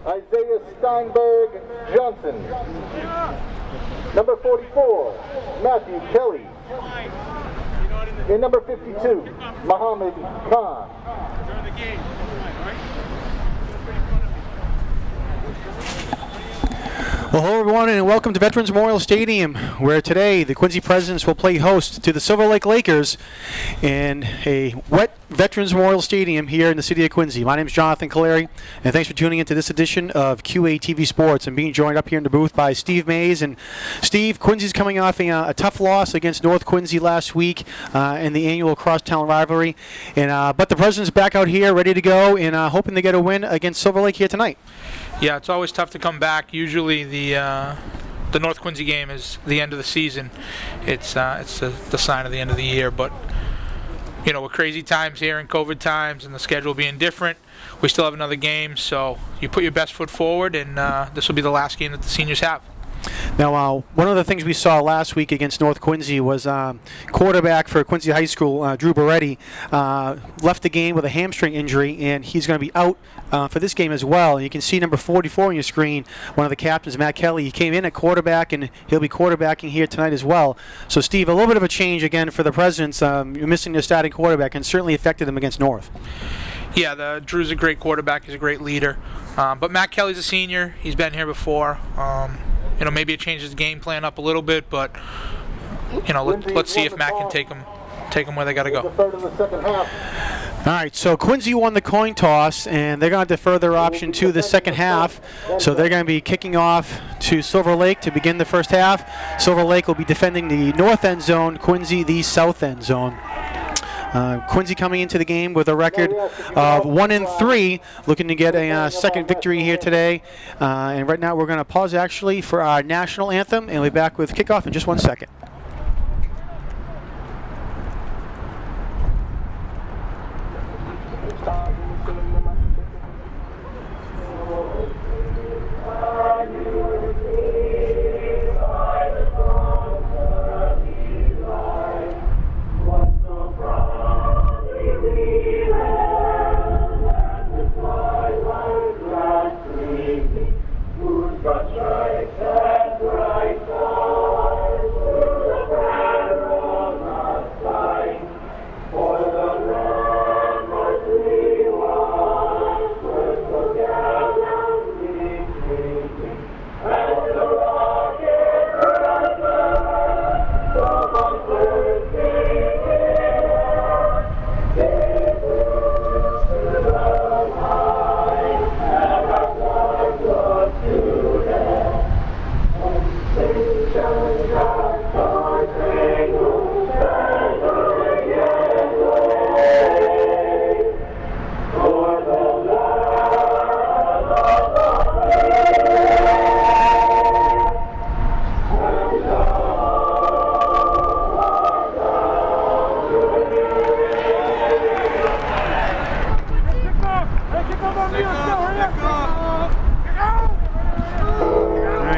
Isaiah Steinberg Johnson. Number 44, Matthew Kelly. And number 52, Mohammed Khan. Well, hello everyone, and welcome to Veterans Memorial Stadium, where today the Quincy Presidents will play host to the Silver Lake Lakers in a wet Veterans Memorial Stadium here in the city of Quincy. My name is Jonathan Caleri, and thanks for tuning into this edition of QATV Sports. I'm being joined up here in the booth by Steve Mays. And Steve, Quincy's coming off a tough loss against North Quincy last week in the annual crosstown rivalry, and but the Presidents back out here ready to go and hoping to get a win against Silver Lake here tonight. Yeah, it's always tough to come back. Usually the North Quincy game is the end of the season. It's the sign of the end of the year. But you know, with crazy times here and COVID times and the schedule being different, we still have another game. So you put your best foot forward, and this will be the last game that the seniors have. Now, one of the things we saw last week against North Quincy was quarterback for Quincy High School, Drew Beretti, left the game with a hamstring injury, and he's going to be out for this game as well. And you can see number 44 on your screen, one of the captains, Matt Kelly. He came in at quarterback, and he'll be quarterbacking here tonight as well. So, Steve, a little bit of a change again for the Presidents. You're missing their starting quarterback, and certainly affected them against North. Yeah, Drew's a great quarterback. He's a great leader. But Matt Kelly's a senior. He's been here before. You know, maybe it changes the game plan up a little bit, but you know, let's see if Matt can take them where they got to go. All right, so Quincy won the coin toss, and they're going to defer their option to the second half. So they're going to be kicking off to Silver Lake to begin the first half. Silver Lake will be defending the north end zone, Quincy the south end zone. Quincy coming into the game with a record of 1-3, looking to get a second victory here today. And right now we're going to pause actually for our national anthem, and we'll be back with kickoff in just 1 second.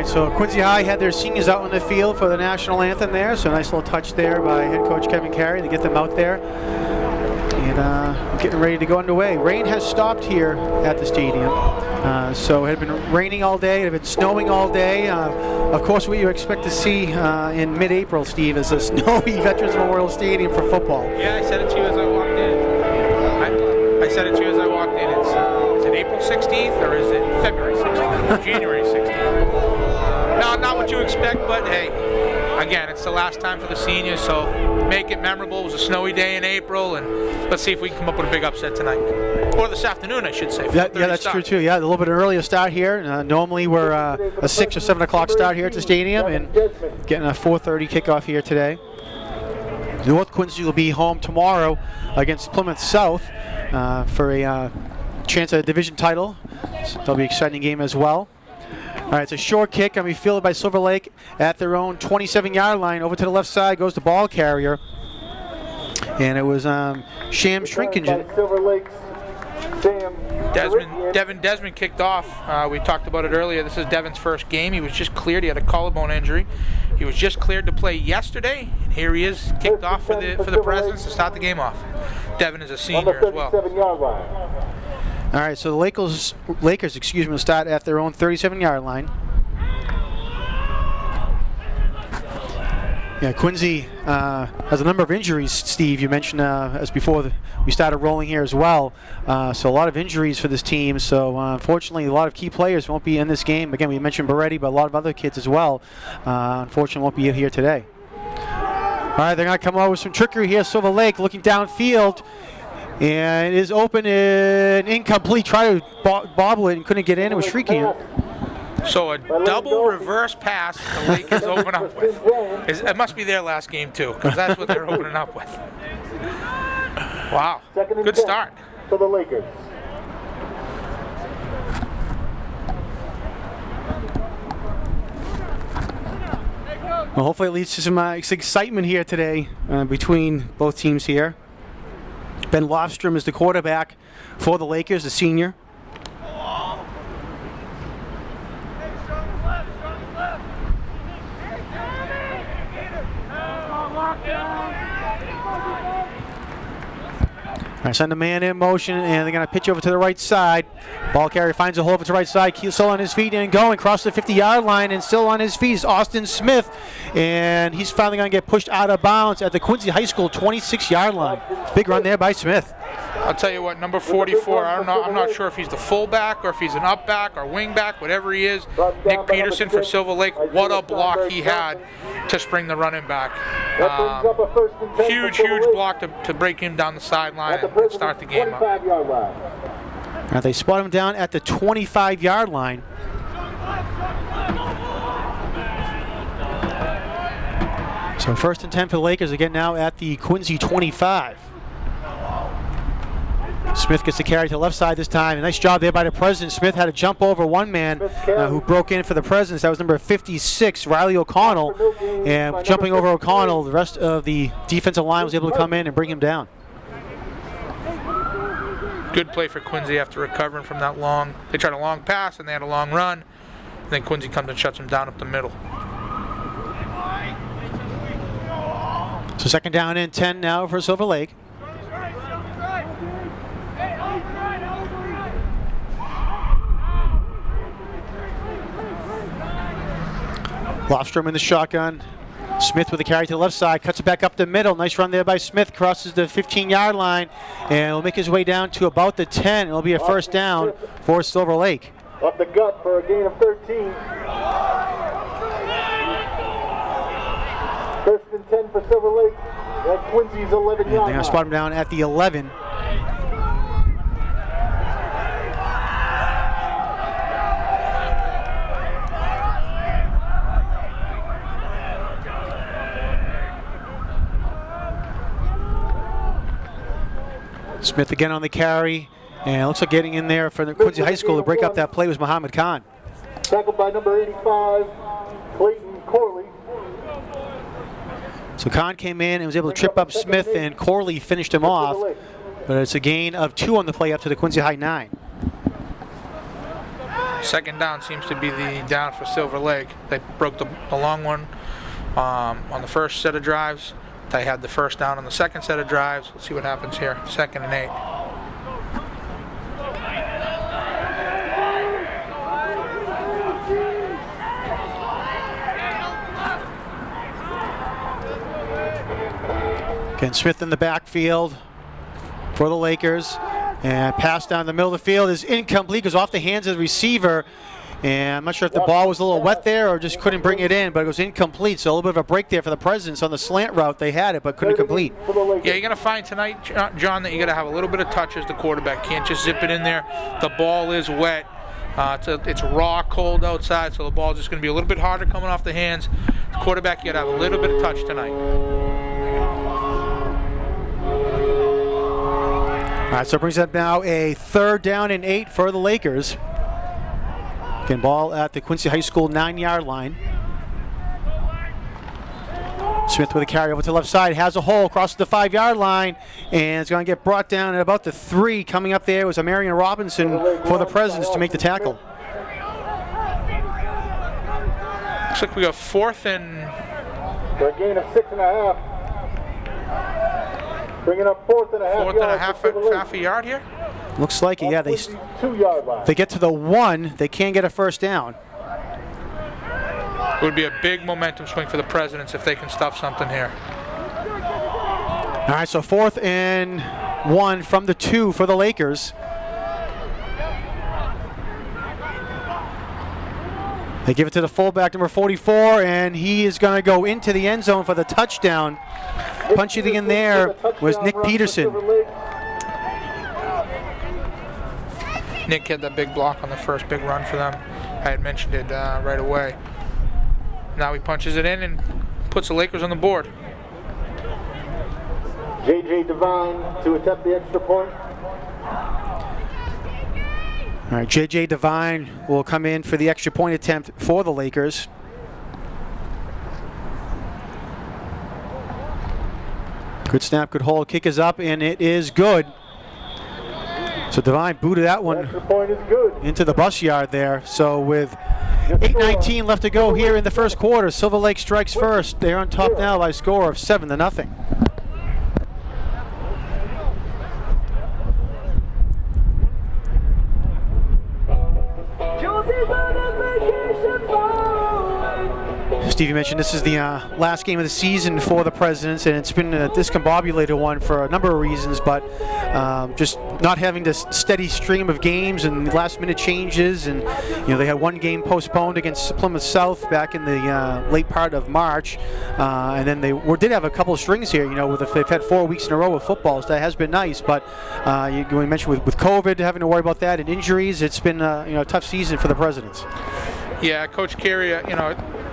So Quincy High had their seniors out on the field for the national anthem there. So a nice little touch there by head coach Kevin Carey to get them out there. And getting ready to go underway. Rain has stopped here at the stadium. So it had been raining all day. It had been snowing all day. Of course, what you expect to see in mid-April, Steve, is a snowy Veterans Memorial Stadium for football. Yeah, I said it to you as I walked in. I said it to you as I walked in. Is it April 16th or is it February 16th? January 16th? No, not what you expect, but hey, again, it's the last time for the seniors, so make it memorable. It was a snowy day in April, and let's see if we can come up with a big upset tonight. Or this afternoon, I should say. Yeah, that's true, too. Yeah, a little bit earlier start here. Normally we're a 6 or 7 o'clock start here at the stadium, and getting a 4:30 kickoff here today. North Quincy will be home tomorrow against Plymouth South for a chance at a division title. So that'll be an exciting game as well. All right, it's a short kick, and we fielded by Silver Lake at their own 27-yard line. Over to the left side goes the ball carrier. And it was Sham Shrinkingen. Silver Lake's Sam Desmond kicked off. We talked about it earlier. This is Devin's first game. He was just cleared. He had a collarbone injury. He was just cleared to play yesterday, and here he is, kicked off for the Presidents to start the game off. Devin is a senior as well. All right, so the Lakers, will start at their own 37-yard line. Yeah, Quincy has a number of injuries, Steve. You mentioned as before we started rolling here as well. So a lot of injuries for this team. So unfortunately, a lot of key players won't be in this game. Again, we mentioned Beretti, but a lot of other kids as well, unfortunately, won't be here today. All right, they're going to come over with some trickery here. Silver Lake looking downfield. And it is open and incomplete. Tried to bobble it and couldn't get in. It was Shreekian. So a double reverse pass the Lakers open up with. It must be their last game too, because that's what they're opening up with. Wow, good start. For the Lakers. Well, hopefully it leads to some excitement here today between both teams here. Ben Lofstrom is the quarterback for the Lakers, the senior. All right, send a man in motion, and they're going to pitch over to the right side. Ball carrier finds a hole over to the right side. Still on his feet and going across the 50-yard line, and still on his feet is Austin Smith, and he's finally going to get pushed out of bounds at the Quincy High School 26-yard line. Big run there by Smith. I'll tell you what, number 44, I'm not sure if he's the fullback or if he's an up back or wing back, whatever he is. Nick Peterson for Silver Lake, what a block he had to spring the running back. Huge block to break him down the sideline and start the game up. Now they spot him down at the 25-yard line. So 1st and 10 for the Lakers again now at the Quincy 25. Smith gets the carry to the left side this time. A nice job there by the President. Smith had to jump over one man who broke in for the Presidents. That was number 56, Riley O'Connell. And jumping over O'Connell, the rest of the defensive line was able to come in and bring him down. Good play for Quincy after recovering from that long. They tried a long pass and they had a long run. And then Quincy comes and shuts him down up the middle. So 2nd down and 10 now for Silver Lake. Lofstrom in the shotgun. Smith with a carry to the left side, cuts it back up the middle. Nice run there by Smith, crosses the 15-yard line, and will make his way down to about the 10. It'll be a 1st down for Silver Lake. Up the gut for a gain of 13. 1st and 10 for Silver Lake at Quincy's 11-yard line. They're going to spot him down at the 11. Smith again on the carry, and looks like getting in there for the Quincy High School to break up that play was Muhammad Khan. Tackled by number 85, Clayton Corley. So Khan came in and was able to trip up Smith, and Corley finished him off. But it's a gain of 2 on the play up to the Quincy High 9. 2nd down seems to be the down for Silver Lake. They broke the long one on the first set of drives. They had the 1st down on the 2nd set of drives. Let's see what happens here. 2nd and 8. Again, Smith in the backfield for the Lakers. And pass down the middle of the field is incomplete, goes off the hands of the receiver. And I'm not sure if the ball was a little wet there or just couldn't bring it in, but it was incomplete. So a little bit of a break there for the Presidents on the slant route. They had it, but couldn't complete. Yeah, you're going to find tonight, John, that you got to have a little bit of touch as the quarterback. Can't just zip it in there. The ball is wet. It's raw, cold outside, so the ball's just going to be a little bit harder coming off the hands. The quarterback, you got to have a little bit of touch tonight. All right, so it brings up now a 3rd down and 8 for the Lakers. Again, ball at the Quincy High School 9-yard line. Smith with a carry over to the left side, has a hole, crosses the 5-yard line, and it's going to get brought down at about the 3. Coming up there was a Marion Robinson for the Presidents to make the tackle. Looks like we got 4th and... For a gain of 6.5. Bringing up 4th and a half. 4th and a half a yard here. Looks like it. Yeah, they 2-yard line. they get to the 1. They can't get a first down. It would be a big momentum swing for the Presidents if they can stuff something here. All right, so 4th and 1 from the 2 for the Lakers. They give it to the fullback, number 44, and he is going to go into the end zone for the touchdown. Punching it in there was Nick Peterson. Nick had that big block on the first big run for them. I had mentioned it right away. Now he punches it in and puts the Lakers on the board. J.J. Devine to attempt the extra point. All right, J.J. Devine will come in for the extra point attempt for the Lakers. Good snap, good hold. Kick is up, and it is good. So Devine booted that one Extra point is good. into the bus yard there. So with 8:19 left to go here in the first quarter, Silver Lake strikes first. They're on top now by a score of 7-0. Stevie mentioned this is the last game of the season for the Presidents, and it's been a discombobulated one for a number of reasons, but just not having this steady stream of games and last-minute changes, and they had one game postponed against Plymouth South back in the late part of March, and then they did have a couple of strings here. They've had 4 weeks in a row of football, so that has been nice. But you mentioned with COVID, having to worry about that and injuries, it's been a tough season for the Presidents. Yeah, Coach Carey,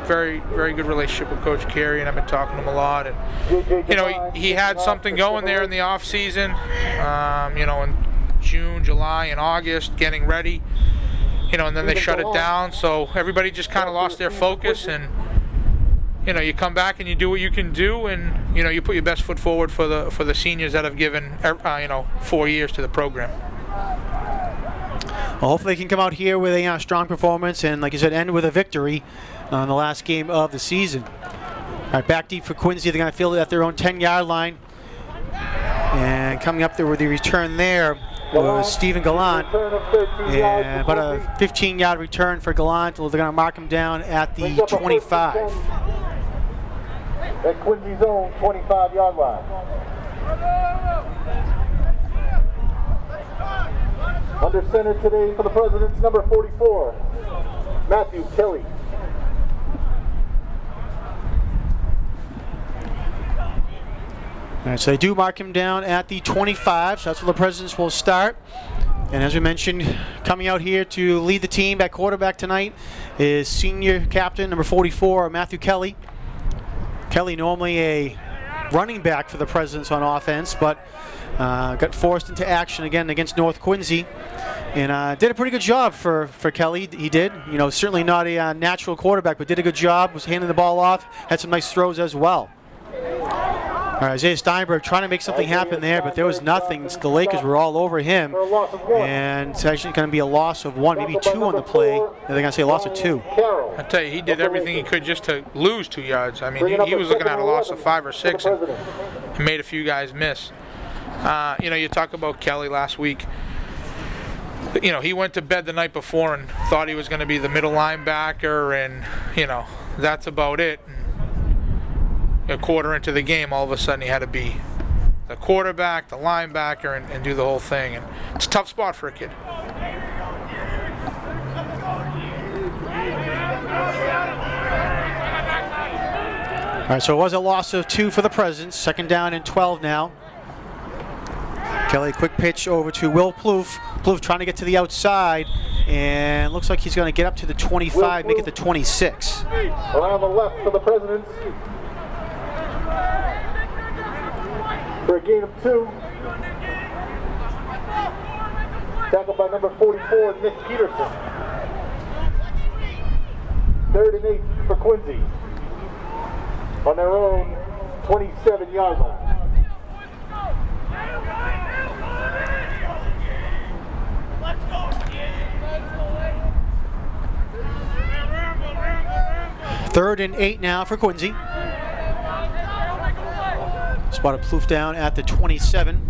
very, very good relationship with Coach Carey, and I've been talking to him a lot. And he had something going there in the off season, in June, July, and August, getting ready. And then they shut it down, so everybody just kind of lost their focus. And you come back and you do what you can do, and you put your best foot forward for the seniors that have given 4 years to the program. Well, hopefully they can come out here with a strong performance and, like you said, end with a victory on the last game of the season. All right, back deep for Quincy. They're going to field it at their own 10-yard line. And coming up there with the return there was Stephen Gallant. And about a 15-yard return for Gallant. They're going to mark him down at the 25. At Quincy's own 25-yard line. Under center today for the Presidents, number 44, Matthew Kelly. All right, so they do mark him down at the 25, so that's where the Presidents will start. And as we mentioned, coming out here to lead the team at quarterback tonight is senior captain, number 44, Matthew Kelly. Kelly normally a running back for the Presidents on offense, but got forced into action again against North Quincy, and did a pretty good job for Kelly. He did, certainly not a natural quarterback, but did a good job, was handing the ball off, had some nice throws as well. All right, Isaiah Steinberg trying to make something happen there, but there was nothing. The Lakers were all over him, and it's actually going to be a loss of 1, maybe 2 on the play. They're going to say a loss of 2. I tell you, he did everything he could just to lose 2 yards. I mean, he was looking at a loss of 5 or 6 and made a few guys miss. You talk about Kelly last week. He went to bed the night before and thought he was going to be the middle linebacker, and that's about it. A quarter into the game, all of a sudden he had to be the quarterback, the linebacker, and do the whole thing. And it's a tough spot for a kid. All right, so it was a loss of 2 for the Presidents. 2nd down and 12 now. Kelly, quick pitch over to Will Plouffe. Plouffe trying to get to the outside, and looks like he's going to get up to the 25, make it the 26. Around the left for the Presidents. For a gain of 2. Tackled by number 44, Nick Peterson. 3rd and 8 for Quincy. On their own 27-yard line. Third and 8 now for Quincy. Spotted Plouffe down at the 27.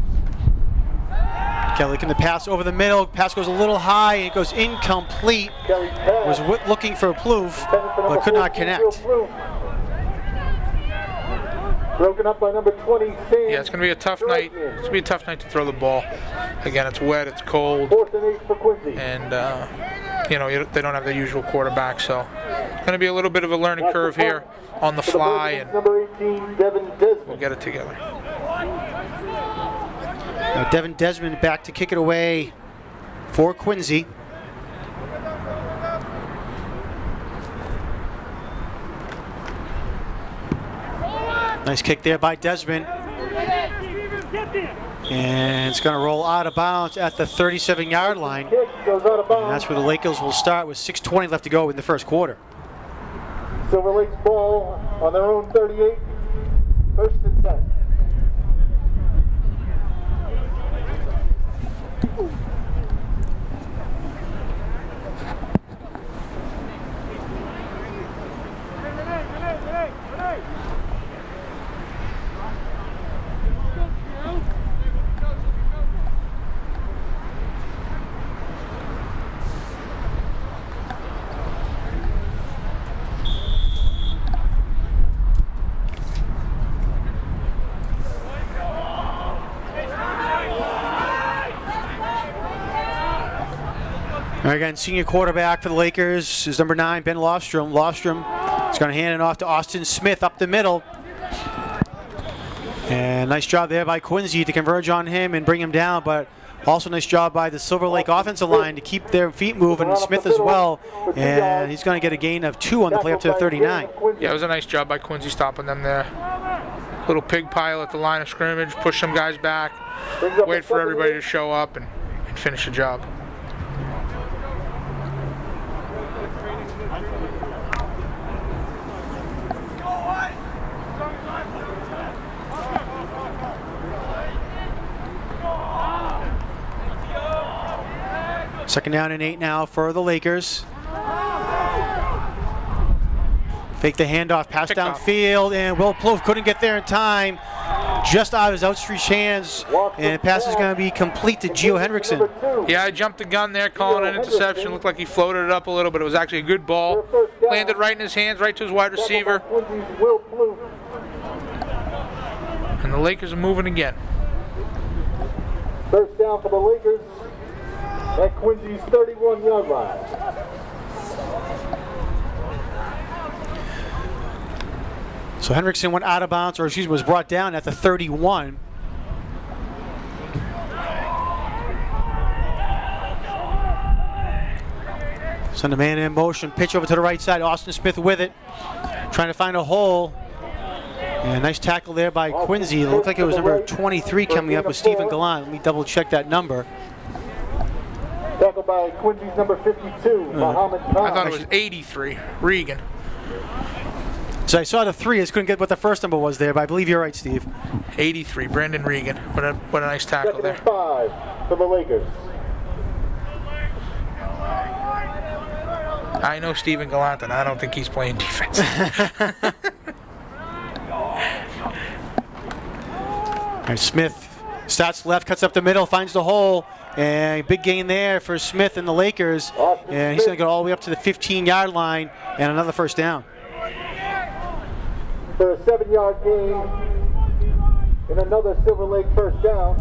Kelly looking to pass over the middle. Pass goes a little high. It goes incomplete. Kelly's pass. Was looking for Plouffe, Intended for but number could not 14, connect. Will Plouffe. Broken up by number 20, Sam. Yeah, it's going to be a tough night. It's going to be a tough night to throw the ball. Again, it's wet, it's cold, 4th and 8 for Quincy. and they don't have the usual quarterback, so it's going to be a little bit of a learning curve here on the For the fly, Perkins, and number 18, Devin we'll Desmond. get it together. Devin Desmond back to kick it away for Quincy. Nice kick there by Desmond. And it's going to roll out of bounds at the 37-yard line. Kick goes out of And bounds. that's where the Lakers will start with 6:20 left to go in the first quarter. Silver Lake's ball on their own 38. 1st and 10. All right, again, senior quarterback for the Lakers is number 9, Ben Lofstrom. Lofstrom is going to hand it off to Austin Smith up the middle. And nice job there by Quincy to converge on him and bring him down, but also nice job by the Silver Lake offensive line to keep their feet moving, and Smith as well. And he's going to get a gain of 2 on the play up to the 39. Yeah, it was a nice job by Quincy stopping them there. Little pig pile at the line of scrimmage, push some guys back, wait for everybody to show up, and finish the job. Second down and 8 now for the Lakers. Fake the handoff, pass Picked off. downfield, and Will Plouffe couldn't get there in time. Just out of his outstretched hands, and the pass is going to be complete to Gio Hendrickson. Yeah, I jumped the gun there, calling an interception. Looked like he floated it up a little, but it was actually a good ball. Landed right in his hands, right to his wide receiver, Quincy's Will Plouffe. and the Lakers are moving again. 1st down for the Lakers at Quincy's 31-yard line. So Hendrickson went out of bounds, or excuse me, was brought down at the 31. Send a man in motion, pitch over to the right side. Austin Smith with it, trying to find a hole. And nice tackle there by Quincy. It looked like it was number 23 coming up with Stephen Gallant. Let me double check that number. Tackled by Quincy's number 52, Muhammad Khan. I thought it was 83, Regan. So I saw the 3, I just couldn't get what the first number was there, but I believe you're right, Steve. 83, Brandon Regan. What a nice tackle 2nd there. and 5 for the Lakers. I know Stephen Gallant, and I don't think he's playing defense. All right, Smith starts left, cuts up the middle, finds the hole, and big gain there for Smith and the Lakers. And he's going to go all the way up to the 15-yard line and another first down. For a 7-yard gain and another Silver Lake first down.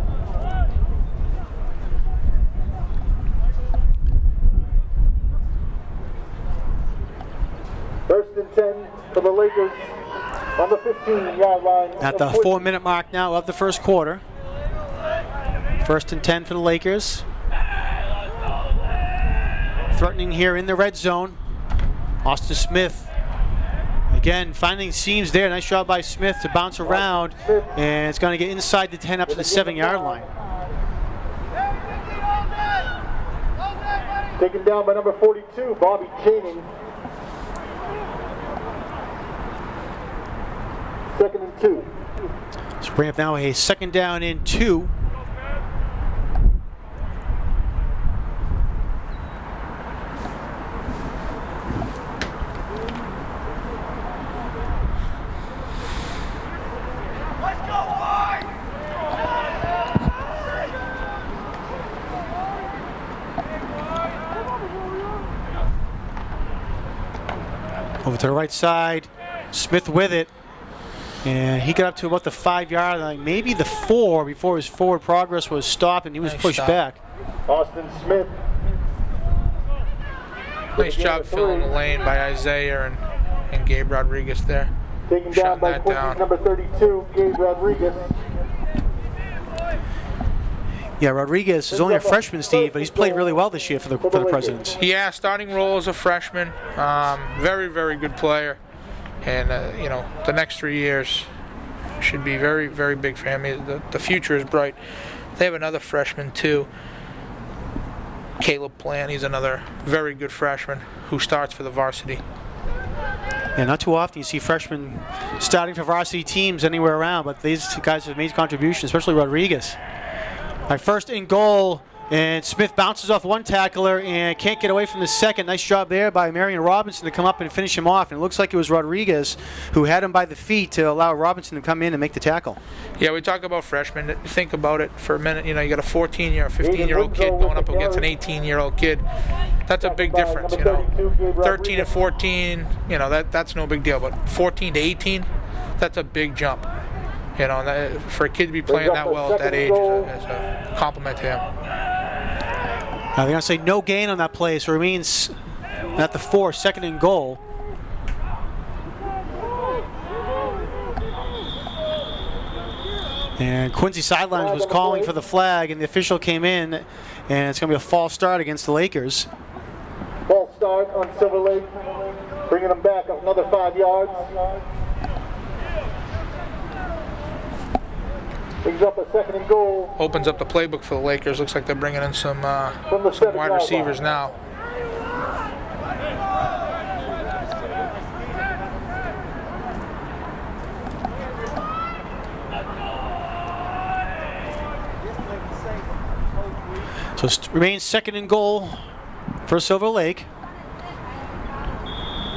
First and 10 for the Lakers on the 15-yard line. At the 4-minute mark now of the first quarter. First and 10 for the Lakers. Threatening here in the red zone. Austin Smith again finding seams there. Nice job by Smith to bounce around, and it's going to get inside the 10 up to the 7-yard line. Taken down by number 42, Bobby Channing. 2nd and 2. So bring up now a 2nd down and 2. Over to the right side. Smith with it. And he got up to about the 5-yard line, maybe the 4, before his forward progress was stopped and he was Nice pushed stop. back. Austin Smith. Nice job filling the lane by Isaiah and Gabe Rodriguez there. Taken down Shutting by that Quincy's down. number 32, Gabe Rodriguez. Yeah, Rodriguez is only a freshman, Steve, but he's played really well this year for the Presidents. Yeah, starting role as a freshman. Very, very good player. And, you know, the next 3 years should be very, very big for him. The future is bright. They have another freshman, too. Caleb Plant, he's another very good freshman who starts for the varsity. Yeah, not too often you see freshmen starting for varsity teams anywhere around, but these guys have made contributions, especially Rodriguez. All right, first in goal, and Smith bounces off one tackler and can't get away from the second. Nice job there by Marion Robinson to come up and finish him off. And it looks like it was Rodriguez who had him by the feet to allow Robinson to come in and make the tackle. Yeah, we talk about freshmen. Think about it for a minute. You know, you got a 14-year, 15-year-old kid going up against an 18-year-old kid. That's a big difference, you know. 13 and 14, you know, that's no big deal. But 14 to 18, that's a big jump. You know, and for a kid to be playing that well at that age is a compliment to him. They're going to say no gain on that play, so it remains at the 4, second and goal. And Quincy sidelines was calling for the flag, and the official came in, and it's going to be a false start against the Lakers. False start on Silver Lake, bringing them back up another 5 yards. Brings up a second and goal. Opens up the playbook for the Lakers. Looks like they're bringing in some From the 7 wide yard receivers line. now. So it remains second and goal for Silver Lake.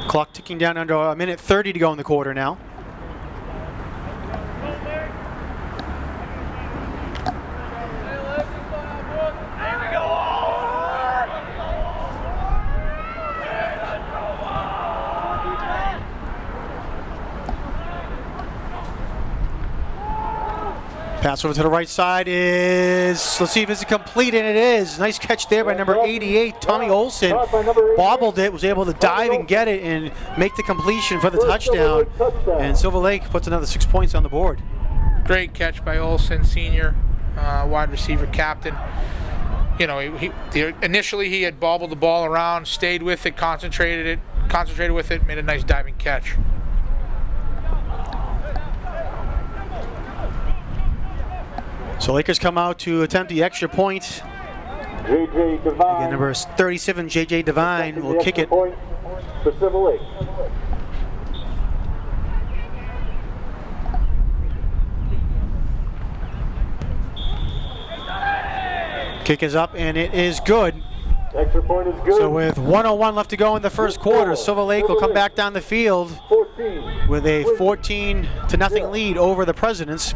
Clock ticking down under a minute 30 to go in the quarter now. Pass over to the right side is, let's see if it's complete, and it is. Nice catch there by number 88, Tommy Olson. Bobbled it, was able to dive and get it and make the completion for the touchdown. And Silver Lake puts another 6 points on the board. Great catch by Olson, senior wide receiver captain. You know, initially he had bobbled the ball around, stayed with it, concentrated with it, made a nice diving catch. So Lakers come out to attempt the extra point. JJ Devine. Again, number 37, JJ Devine will kick it. Point for Silver Lake. Kick is up, and it is good. Extra point is good. So with 1:01 left to go in the first quarter, Silver Lake will come back down the field 14. with a 14-0 lead over the Presidents,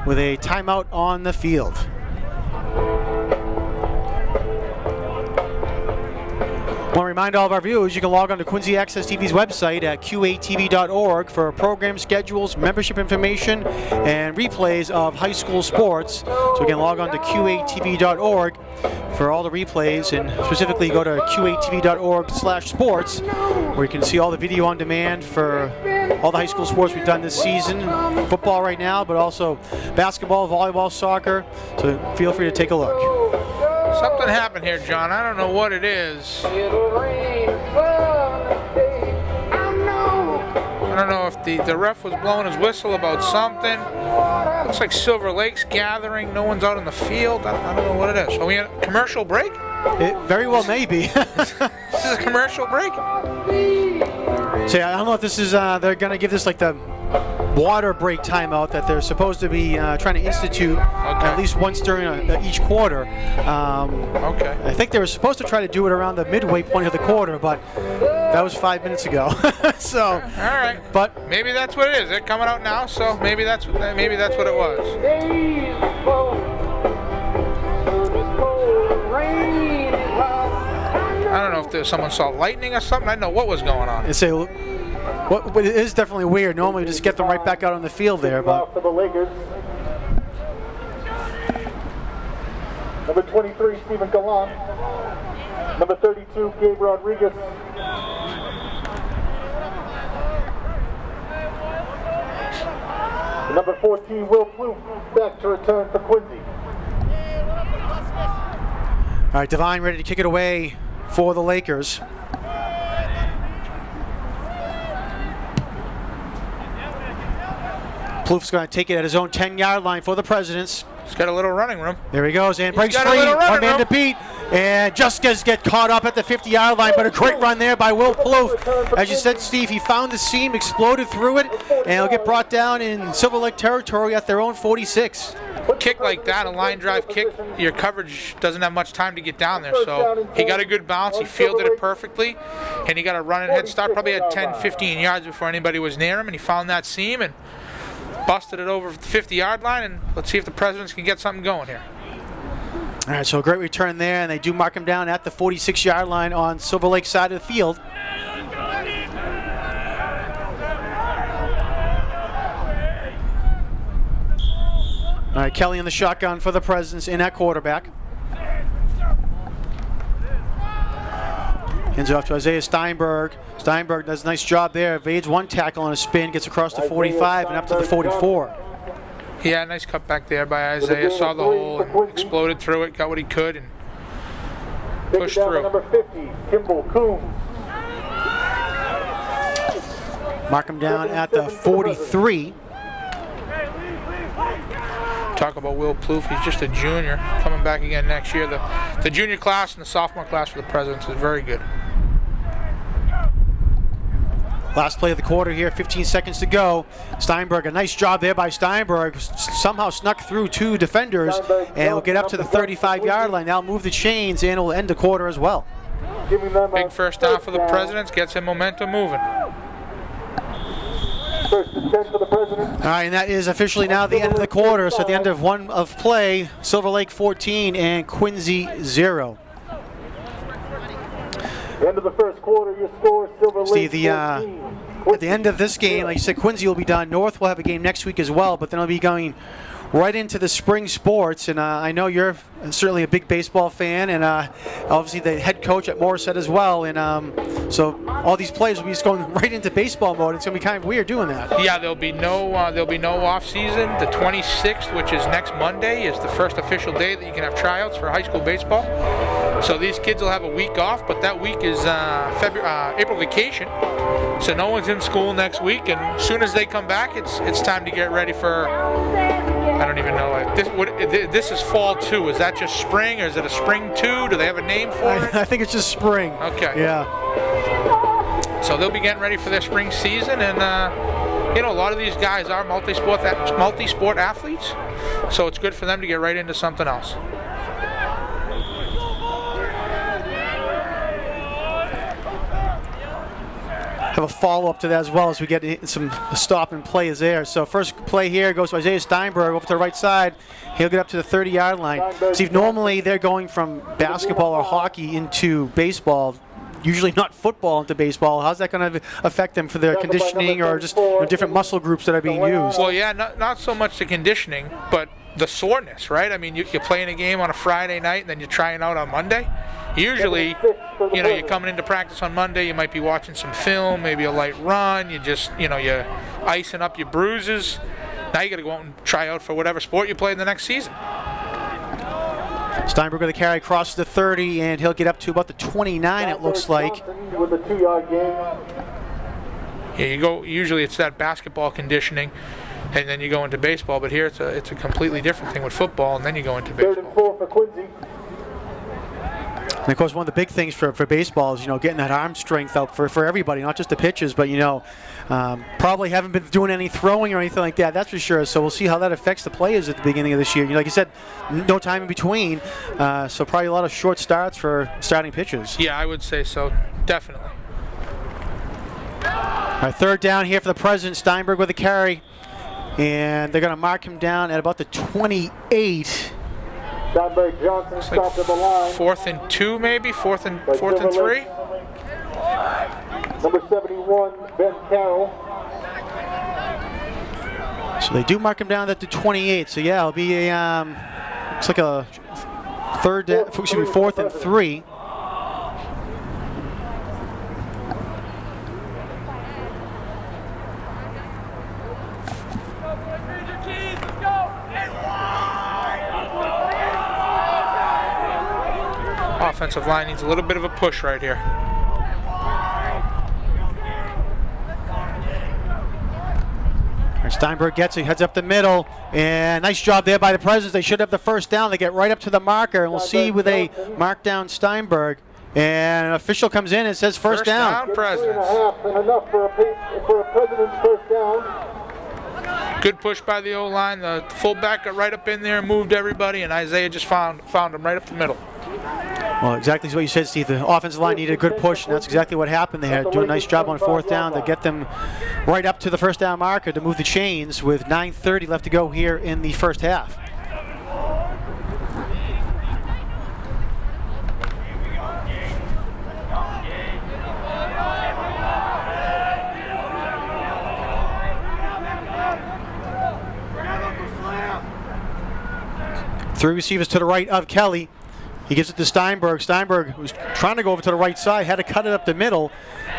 with a timeout on the field. I want to remind all of our viewers you can log on to Quincy Access TV's website at qatv.org for program schedules, membership information, and replays of high school sports. So again, log on to qatv.org for all the replays, and specifically go to qatv.org/sports, where you can see all the video on demand for all the high school sports we've done this season. Football right now, but also basketball, volleyball, soccer. So feel free to take a look. Something happened here, John. I don't know what it is. I don't know if the ref was blowing his whistle about something. Looks like Silver Lake's gathering. No one's out in the field. I don't know what it is. Are we in a commercial break? It very well may be. This is a commercial break? So I don't know if this is, they're going to give this like the water break timeout that they're supposed to be trying to institute at least once during each quarter. Okay. I think they were supposed to try to do it around the midway point of the quarter, but that was 5 minutes ago. So, All right. but Maybe that's what it is. They're coming out now, so maybe that's what it was. Rain. I don't know if someone saw lightning or something. I don't know what was going on. it's a What it is definitely weird. Normally we just get them right back out on the field there, but For the Lakers. Number 23, Stephen Gallant. Number 32, Gabe Rodriguez. Number 14, Will Plouffe, back to return for Quincy. all right, Devine ready to kick it away for the Lakers. Plouffe's going to take it at his own 10-yard line for the Presidents. He's got a little running room. There he goes and breaks got a free. little running One man room. to beat. And just get caught up at the 50-yard line, but a great run there by Will Plouffe. As you said, Steve, he found the seam, exploded through it, and he'll get brought down in Silver Lake territory at their own 46. Kick like that, a line drive kick, your coverage doesn't have much time to get down there. So he got a good bounce, he fielded it perfectly, and he got a running head start. Probably had 10, 15 yards before anybody was near him, and he found that seam and busted it over the 50-yard line. And let's see if the Presidents can get something going here. All right, so a great return there, and they do mark him down at the 46-yard line on Silver Lake side of the field. All right, Kelly in the shotgun for the Presidents in at quarterback. Hands it off to Isaiah Steinberg. Steinberg does a nice job there. Evades one tackle on a spin, gets across the 45 and up to the 44. Yeah, nice cut back there by Isaiah. Saw the hole and exploded through it, got what he could, and pushed through. Number 50, Kimball Coombs. Mark him down at the 43. Talk about Will Plouffe, he's just a junior, coming back again next year. The junior class and the sophomore class for the Presidents is very good. Last play of the quarter here, 15 seconds to go. Steinberg, a nice job there by Steinberg. Somehow snuck through two defenders and will get up to the 35-yard line. Now move the chains and will end the quarter as well. Big first down for the Presidents, gets him momentum moving. First and 10 for the Presidents. All right, and that is officially now the end of the quarter. So at the end of one of play, Silver Lake 14 and Quincy 0. End of the first quarter, your score, Silver Lake Steve, 14. at the end of this game, like you said, Quincy will be done. North will have a game next week as well, but then it'll be going right into the spring sports. And I know you're certainly a big baseball fan, and obviously the head coach at Morrisett as well. And so all these players will be just going right into baseball mode. It's going to be kind of weird doing that. Yeah, there'll be no off season. The 26th, which is next Monday, is the first official day that you can have tryouts for high school baseball. So these kids will have a week off, but that week is April vacation. So no one's in school next week, and as soon as they come back, it's time to get ready for. I don't even know. This is fall 2. Is that just spring, or is it a spring 2? Do they have a name for it? I think it's just spring. Okay. Yeah. So they'll be getting ready for their spring season, and a lot of these guys are multi-sport athletes, so it's good for them to get right into something else. Have a follow-up to that as well as we get some stop and play is there. So first play here goes to Isaiah Steinberg over to the right side. He'll get up to the 30-yard line. Steve, normally they're going from basketball or hockey into baseball, usually not football into baseball. How's that going to affect them for their conditioning or just different muscle groups that are being used? Well, yeah, not so much the conditioning, but the soreness, right? I mean, you're playing a game on a Friday night and then you're trying out on Monday. Usually, you're coming into practice on Monday, you might be watching some film, maybe a light run, you're icing up your bruises. Now you got to go out and try out for whatever sport you play in the next season. Steinberg with a carry across the 30, and he'll get up to about the 29, it looks like. With a 2-yard gain. Yeah, you go. Usually it's that basketball conditioning, and then you go into baseball. But here it's a completely different thing with football, and then you go into baseball. 3rd and 4 for Quincy. And of course, one of the big things for baseball is, getting that arm strength out for everybody, not just the pitchers, but, probably haven't been doing any throwing or anything like that, that's for sure. So we'll see how that affects the players at the beginning of this year. Like you said, no time in between, so probably a lot of short starts for starting pitchers. Yeah, I would say so, definitely. All right, 3rd down here for the President. Steinberg with a carry, and they're going to mark him down at about the 28. Steinberg Johnson stopped at the line. 4th and 2, maybe 4th and 3. Number 71, Ben Carroll. So they do mark him down at the 28. So yeah, it'll be a looks like a fourth and 3. Offensive line needs a little bit of a push right here. Steinberg gets it, heads up the middle, and nice job there by the Presidents. They should have the first down. They get right up to the marker, and we'll see where they mark down Steinberg. And an official comes in and says first down. Presidents. 3.5 and enough for a President's first down. Good push by the O-line. The fullback got right up in there and moved everybody, and Isaiah just found him right up the middle. Well, exactly what you said, Steve. The offensive line needed a good push, and that's exactly what happened. They had to do a nice job on fourth down to get them right up to the first down marker to move the chains with 9:30 left to go here in the first half. Three receivers to the right of Kelly. He gives it to Steinberg. Steinberg was trying to go over to the right side, had to cut it up the middle,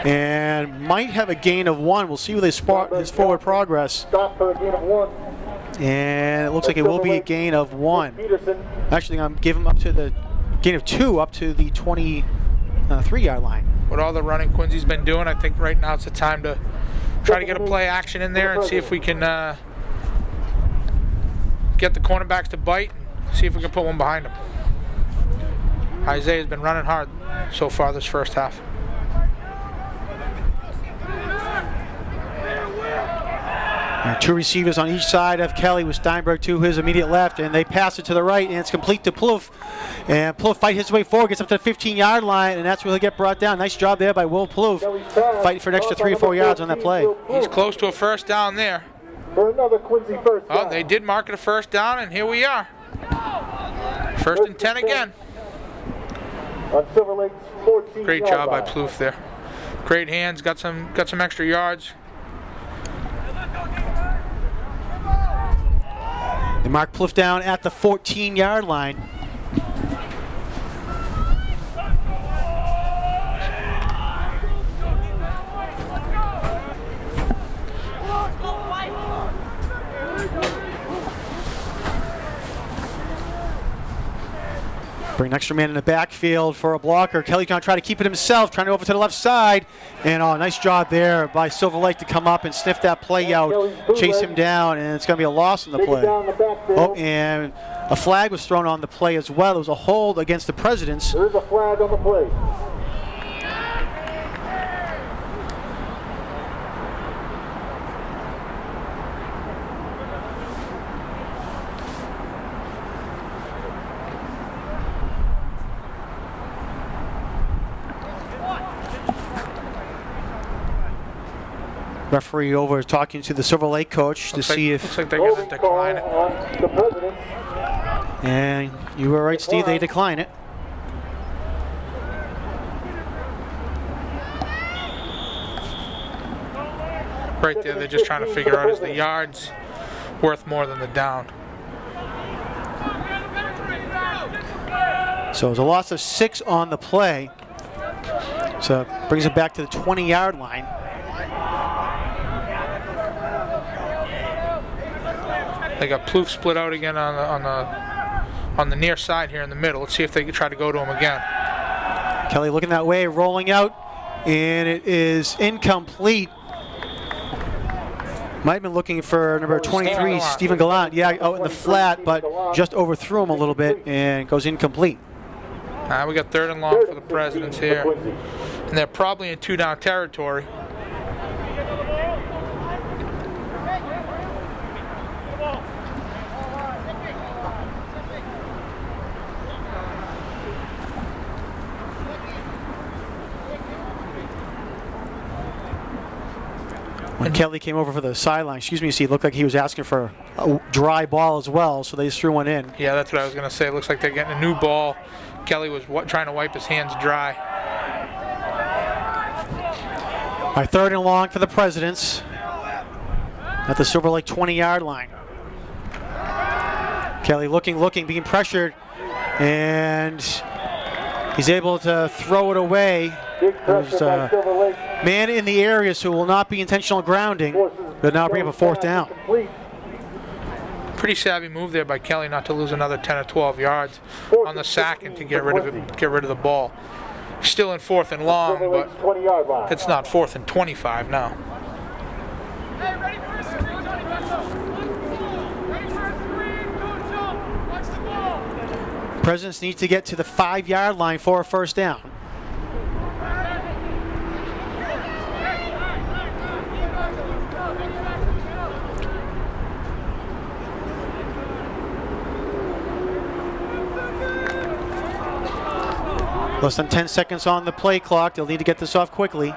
and might have a gain of 1. We'll see where they spot his forward progress. Stop for a gain of 1. And it looks like it will be a gain of 1. Peterson. Actually, I'm giving him up to the gain of 2 up to the 23-yard line. With all the running Quincy's been doing, I think right now it's the time to try to get a play action in there and see if we can get the cornerbacks to bite and see if we can put one behind them. Isaiah's been running hard so far this first half. And 2 receivers on each side of Kelly with Steinberg to his immediate left, and they pass it to the right, and it's complete to Plouffe. And Plouffe fights his way forward, gets up to the 15-yard line, and that's where he'll get brought down. Nice job there by Will Plouffe, fighting for an extra 3 or 4 yards on that play. He's close to a first down there. For another Quincy first down. Oh, they did mark it a first down, and here we are. First and 10 again. On Silver Lake's 14. Great job by Plouffe there. Great hands, got some extra yards. They mark Plouffe down at the 14-yard line. Bring an extra man in the backfield for a blocker. Kelly's going to try to keep it himself, trying to over to the left side. And nice job there by Silver Lake to come up and sniff that play out, chase him down, and it's going to be a loss in the play. Oh, and a flag was thrown on the play as well. It was a hold against the Presidents. There is a flag on the play. Referee over talking to the Silver Lake coach to see if. Looks like they're going to decline it. On the Presidents. And you were right, Steve. They decline it. Right there, they're just trying to figure out is the yards worth more than the down. So it's a loss of 6 on the play. So brings it back to the 20-yard line. They got Plouffe split out again on the near side here in the middle. Let's see if they can try to go to him again. Kelly looking that way, rolling out, and it is incomplete. Might have been looking for number 23, Stephen Gallant. Yeah, out in the flat, but just overthrew him a little bit and goes incomplete. We got 3rd and long for the Presidents here. And they're probably in 2-down territory. When Kelly came over for the sideline, Steve, it looked like he was asking for a dry ball as well, so they just threw one in. Yeah, that's what I was going to say. It looks like they're getting a new ball. Kelly was trying to wipe his hands dry. Our 3rd and long for the Presidents at the Silver Lake 20-yard line. Kelly looking, being pressured, and he's able to throw it away. Big There's pressure by Silver Lake. man in the area, so it will not be intentional grounding, but now bring up a 4th down. Complete. Pretty savvy move there by Kelly not to lose another 10 or 12 yards on the sack and to get rid of the ball. Still in 4th and long, Silver but Lake's 20-yard line. it's not 4th and 25 now. Presidents need to get to the 5-yard line for a 1st down. Less than 10 seconds on the play clock. They'll need to get this off quickly.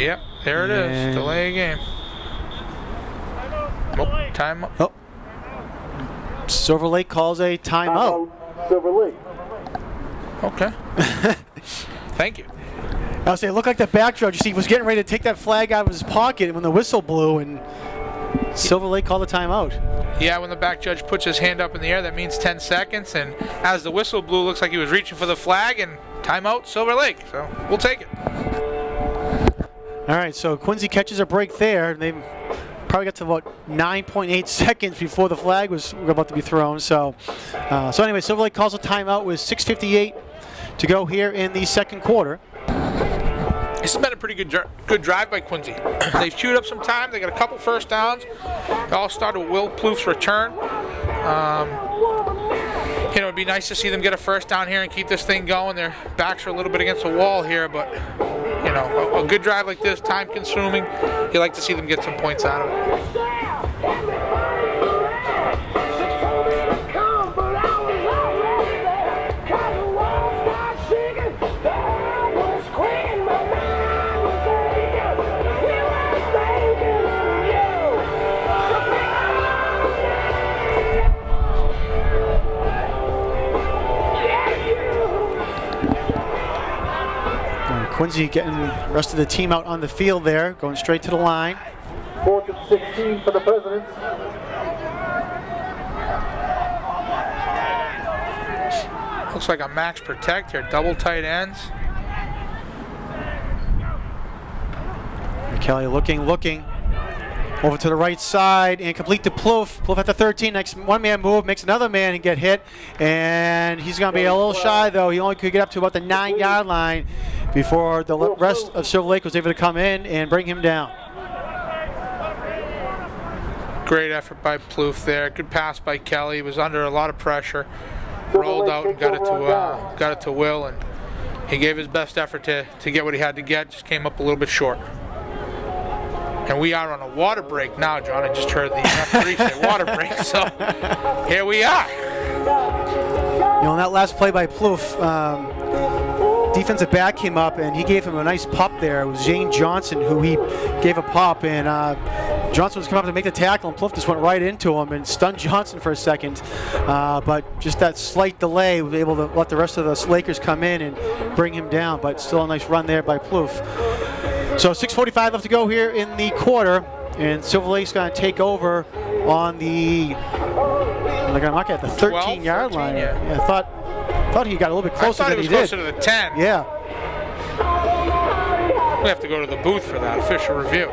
Yep, there it is. And- Delay a game. Oh, time up. Oh. Silver Lake calls a timeout. Silver Lake. Okay. Thank you. I'll say it looked like the back judge, you see, was getting ready to take that flag out of his pocket when the whistle blew, and Silver Lake called a timeout. Yeah, when the back judge puts his hand up in the air, that means 10 seconds. And as the whistle blew, looks like he was reaching for the flag, and timeout, Silver Lake. So we'll take it. All right, so Quincy catches a break there. They probably got to about 9.8 seconds before the flag was about to be thrown. So anyway, Silver Lake calls a timeout with 6:58 to go here in the 2nd quarter. This has been a pretty good drive by Quincy. They've chewed up some time. They got a couple 1st downs. It all started with Will Plouffe's return. It'd be nice to see them get a 1st down here and keep this thing going. Their backs are a little bit against the wall here, but a good drive like this, time consuming. You like to see them get some points out of it. Quincy getting the rest of the team out on the field there, going straight to the line. 4th and 16 for the Presidents. Looks like a max protect here, double tight ends. And Kelly looking. Over to the right side and complete to Plouffe. Plouffe at the 13. Next one-man move, makes another man and get hit. And he's going to be a little shy, though. He only could get up to about the 9-yard line before the rest of Silver Lake was able to come in and bring him down. Great effort by Plouffe there. Good pass by Kelly. He was under a lot of pressure. Rolled out and got it to Will, and he gave his best effort to get what he had to get. Just came up a little bit short. And we are on a water break now, John. I just heard the referee say water break, so here we are. On that last play by Plouffe, defensive back came up and he gave him a nice pop there. It was Zane Johnson who he gave a pop, and Johnson was coming up to make the tackle, and Plouffe just went right into him and stunned Johnson for a second. But just that slight delay was able to let the rest of the Lakers come in and bring him down. But still a nice run there by Plouffe. So 6:45 left to go here in the quarter, and Silver Lake's going to take over on the. They're going to mark it at the 13-yard line. Yeah. I thought he got a little bit closer than he did. I thought he was closer to the 10. Yeah. We have to go to the booth for that official review.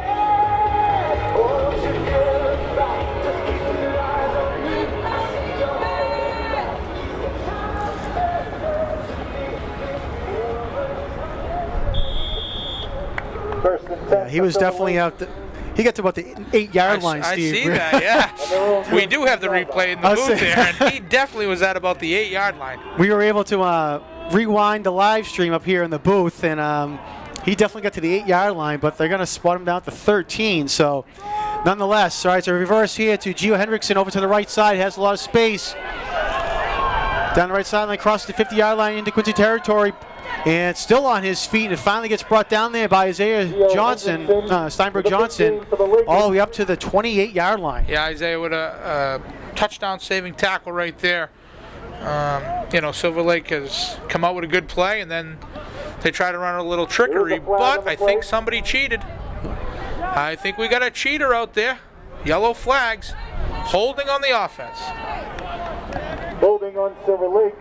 He was definitely out. He got to about the 8-yard line, Steve. I see that, yeah. We do have the replay in the booth there, and he definitely was at about the 8-yard line. We were able to rewind the live stream up here in the booth, and he definitely got to the 8-yard line, but they're going to spot him down at the 13. So, nonetheless, all right, so reverse here to Gio Hendrickson over to the right side. Has a lot of space. Down the right sideline, crosses the 50-yard line into Quincy territory. And still on his feet, and it finally gets brought down there by Steinberg Johnson, all the way up to the 28-yard line. Yeah, Isaiah with a touchdown-saving tackle right there. Silver Lake has come out with a good play, and then they try to run a little trickery, but I think somebody cheated. I think we got a cheater out there. Yellow flags, holding on the offense. Holding on Silver Lake.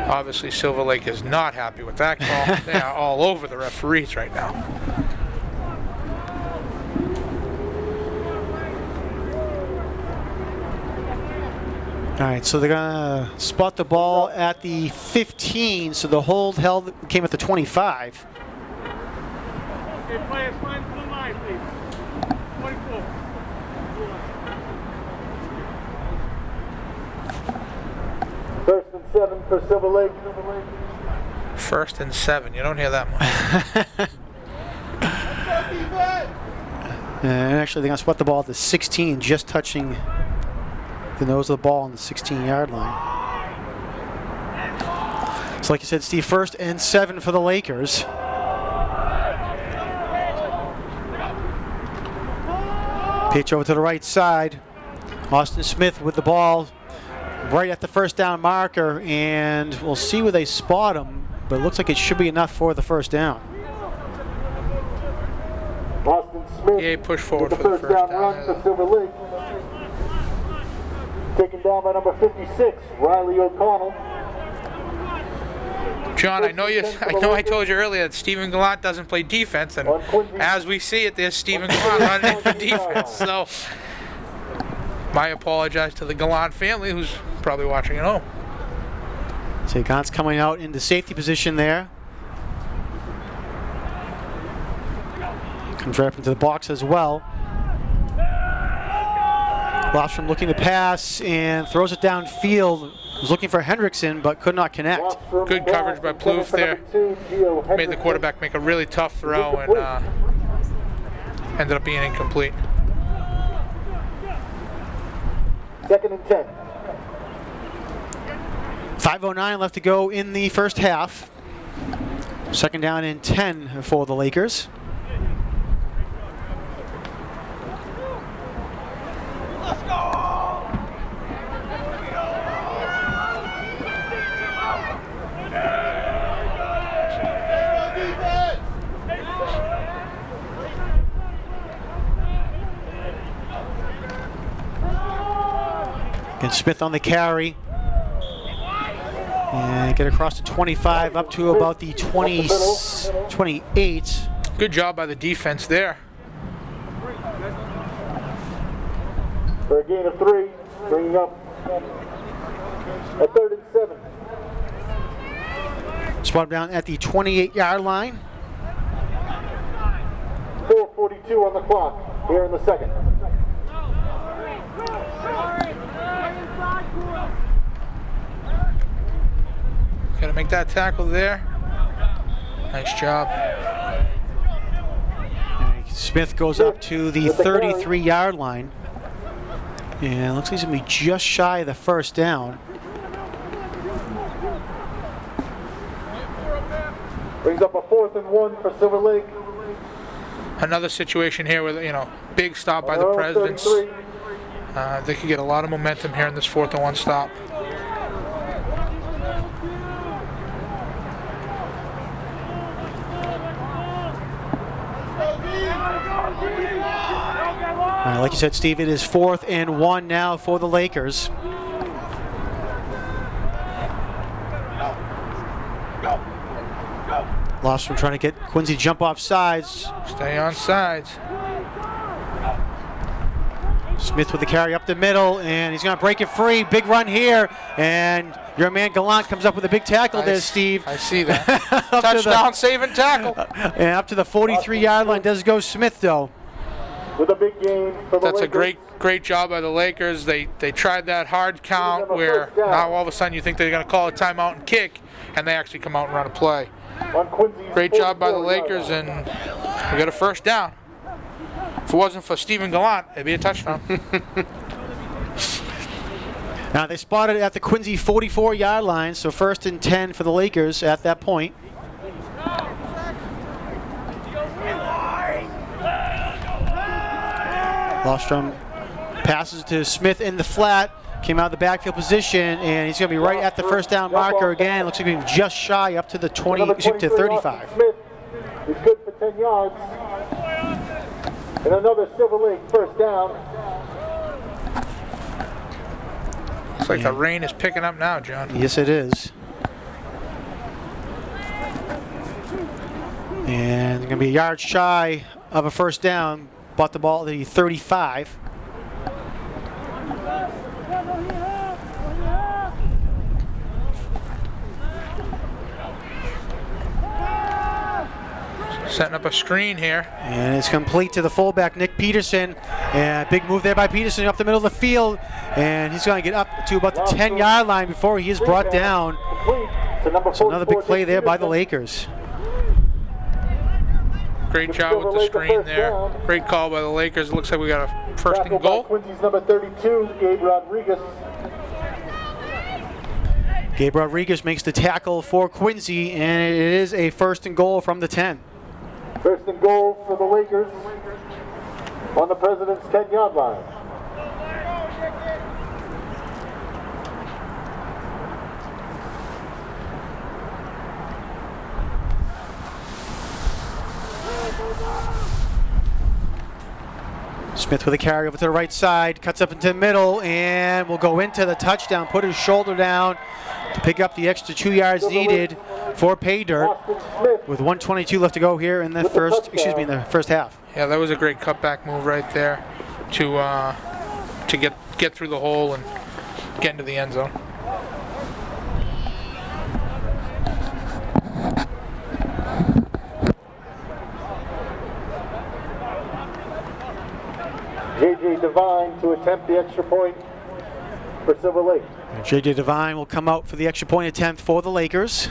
Obviously, Silver Lake is not happy with that call. They are all over the referees right now. All right, so they're gonna spot the ball at the 15. So the hold came at the 25. Okay, players, find the blue line, please. 24. First and 7 for Silver Lake. 1st and 7. You don't hear that much. And actually, they're gonna spot the ball at the 16, just touching the nose of the ball on the 16-yard line. So like you said, Steve, 1st and 7 for the Lakers. Pitch over to the right side. Austin Smith with the ball right at the first down marker, and we'll see where they spot him, but it looks like it should be enough for the first down. Austin Smith. Yeah, push forward with for the first down down. run for Silver Lake. Taken down by number 56, Riley O'Connell. John, I know I told you earlier that Stephen Gallant doesn't play defense, and as we see it, there's Stephen Gallant running in for defense. So, I apologize to the Gallant family who's probably watching at home. So Gallant's coming out into safety position there. Comes right up into the box as well. Lofstrom looking to pass and throws it downfield. Was looking for Hendrickson, but could not connect. Good coverage by Plouffe there. Made the quarterback make a really tough throw and ended up being incomplete. 2nd and 10. 5:09 left to go in the first half. 2nd down and 10 for the Lakers. And Smith on the carry. And get across to 25, up to about the 28. Good job by the defense there. For a gain of 3, bringing up a 3rd and 7. Spot down at the 28-yard line. 4:42 on the clock here in the second. Gonna make that tackle there. Nice job. Smith goes up to the 33-yard line. And looks like he's going to be just shy of the first down. Brings up a 4th and 1 for Silver Lake. Another situation here with, big stop by the Presidents. They could get a lot of momentum here in this 4th and 1 stop. Like you said, Steve, it is 4th and 1 now for the Lakers. Lofstrom trying to get Quincy jump off sides. Stay on sides. Smith with the carry up the middle, and he's going to break it free. Big run here, and your man Gallant comes up with a big tackle there, Steve. I see that. Touchdown, saving tackle. And up to the 43-yard line does go Smith, though. With a big game for the That's Lakers. a great job by the Lakers. They tried that hard count where now all of a sudden you think they're going to call a timeout and kick, and they actually come out and run a play. On Quincy's Great job by the 44 yard Lakers, line. and we got a first down. If it wasn't for Stephen Gallant, it'd be a touchdown. Now they spotted it at the Quincy 44-yard line, so 1st and 10 for the Lakers at that point. Lofstrom passes to Smith in the flat. Came out of the backfield position, and he's going to be right at the first down marker again. Looks like he's just shy up to the 20, Number excuse me, to 23, 35. Smith is good for 10 yards. And another Silver Lake first down. Looks like the rain is picking up now, John. Yes, it is. And going to be a yard shy of a first down. Bought the ball at the 35. Setting up a screen here. And it's complete to the fullback, Nick Peterson. And big move there by Peterson up the middle of the field. And he's going to get up to about the 10-yard line before he is brought down. So another big play there by the Lakers. Great job with the screen there. Great call by the Lakers. It looks like we got a first and goal. Quincy's number 32, Gabe Rodriguez. Gabe Rodriguez makes the tackle for Quincy, and it is a first and goal from the 10. First and goal for the Lakers on the President's 10-yard line. Smith with a carry over to the right side, cuts up into the middle, and will go into the touchdown, put his shoulder down to pick up the extra 2 yards needed for pay dirt with 1:22 left to go here in the first, in the first half. Yeah, that was a great cutback move right there to get through the hole and get into the end zone. J.J. Devine to attempt the extra point for Silver Lake. J.J. Devine will come out for the extra point attempt for the Lakers.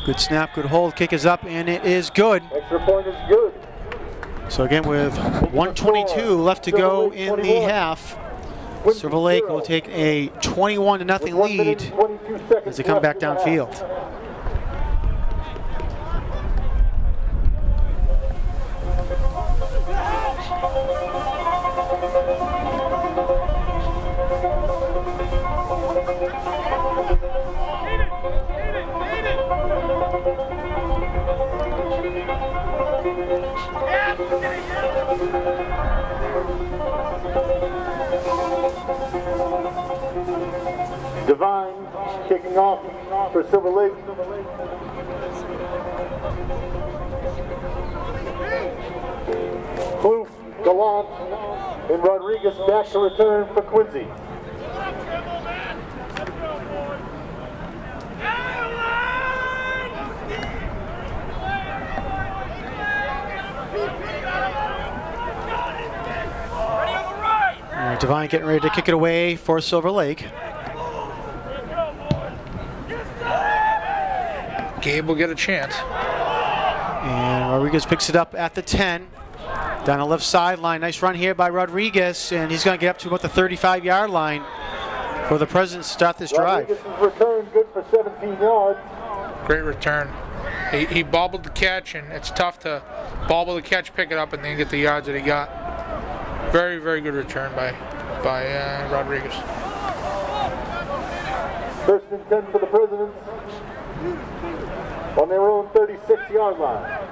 Good snap, good hold, kick is up, and it is good. Extra point is good. So again, with 1:22 left to go in the half, Silver Lake will take a 21-0 lead as they come back downfield. Devine kicking off for Silver Lake. Kloof, Gallant, and Rodriguez back to return for Quincy. All right, Devine getting ready to kick it away for Silver Lake. Gabe will get a chance. And Rodriguez picks it up at the 10. Down the left sideline. Nice run here by Rodriguez, and he's going to get up to about the 35-yard line for the Presidents to start this drive. Rodriguez's return good for 17 yards. Great return. He bobbled the catch, and it's tough to bobble the catch, pick it up, and then get the yards that he got. Very, very good return by Rodriguez. First and 10 for the Presidents on their own 36-yard line.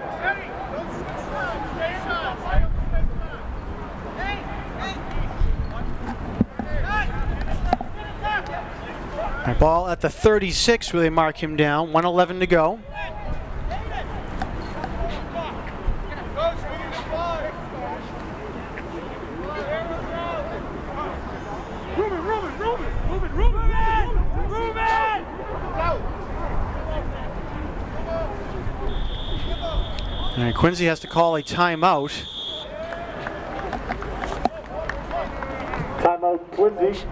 All right, ball at the 36 where they mark him down. 1:11 to go. All right, Quincy has to call a timeout. Timeout, Quincy.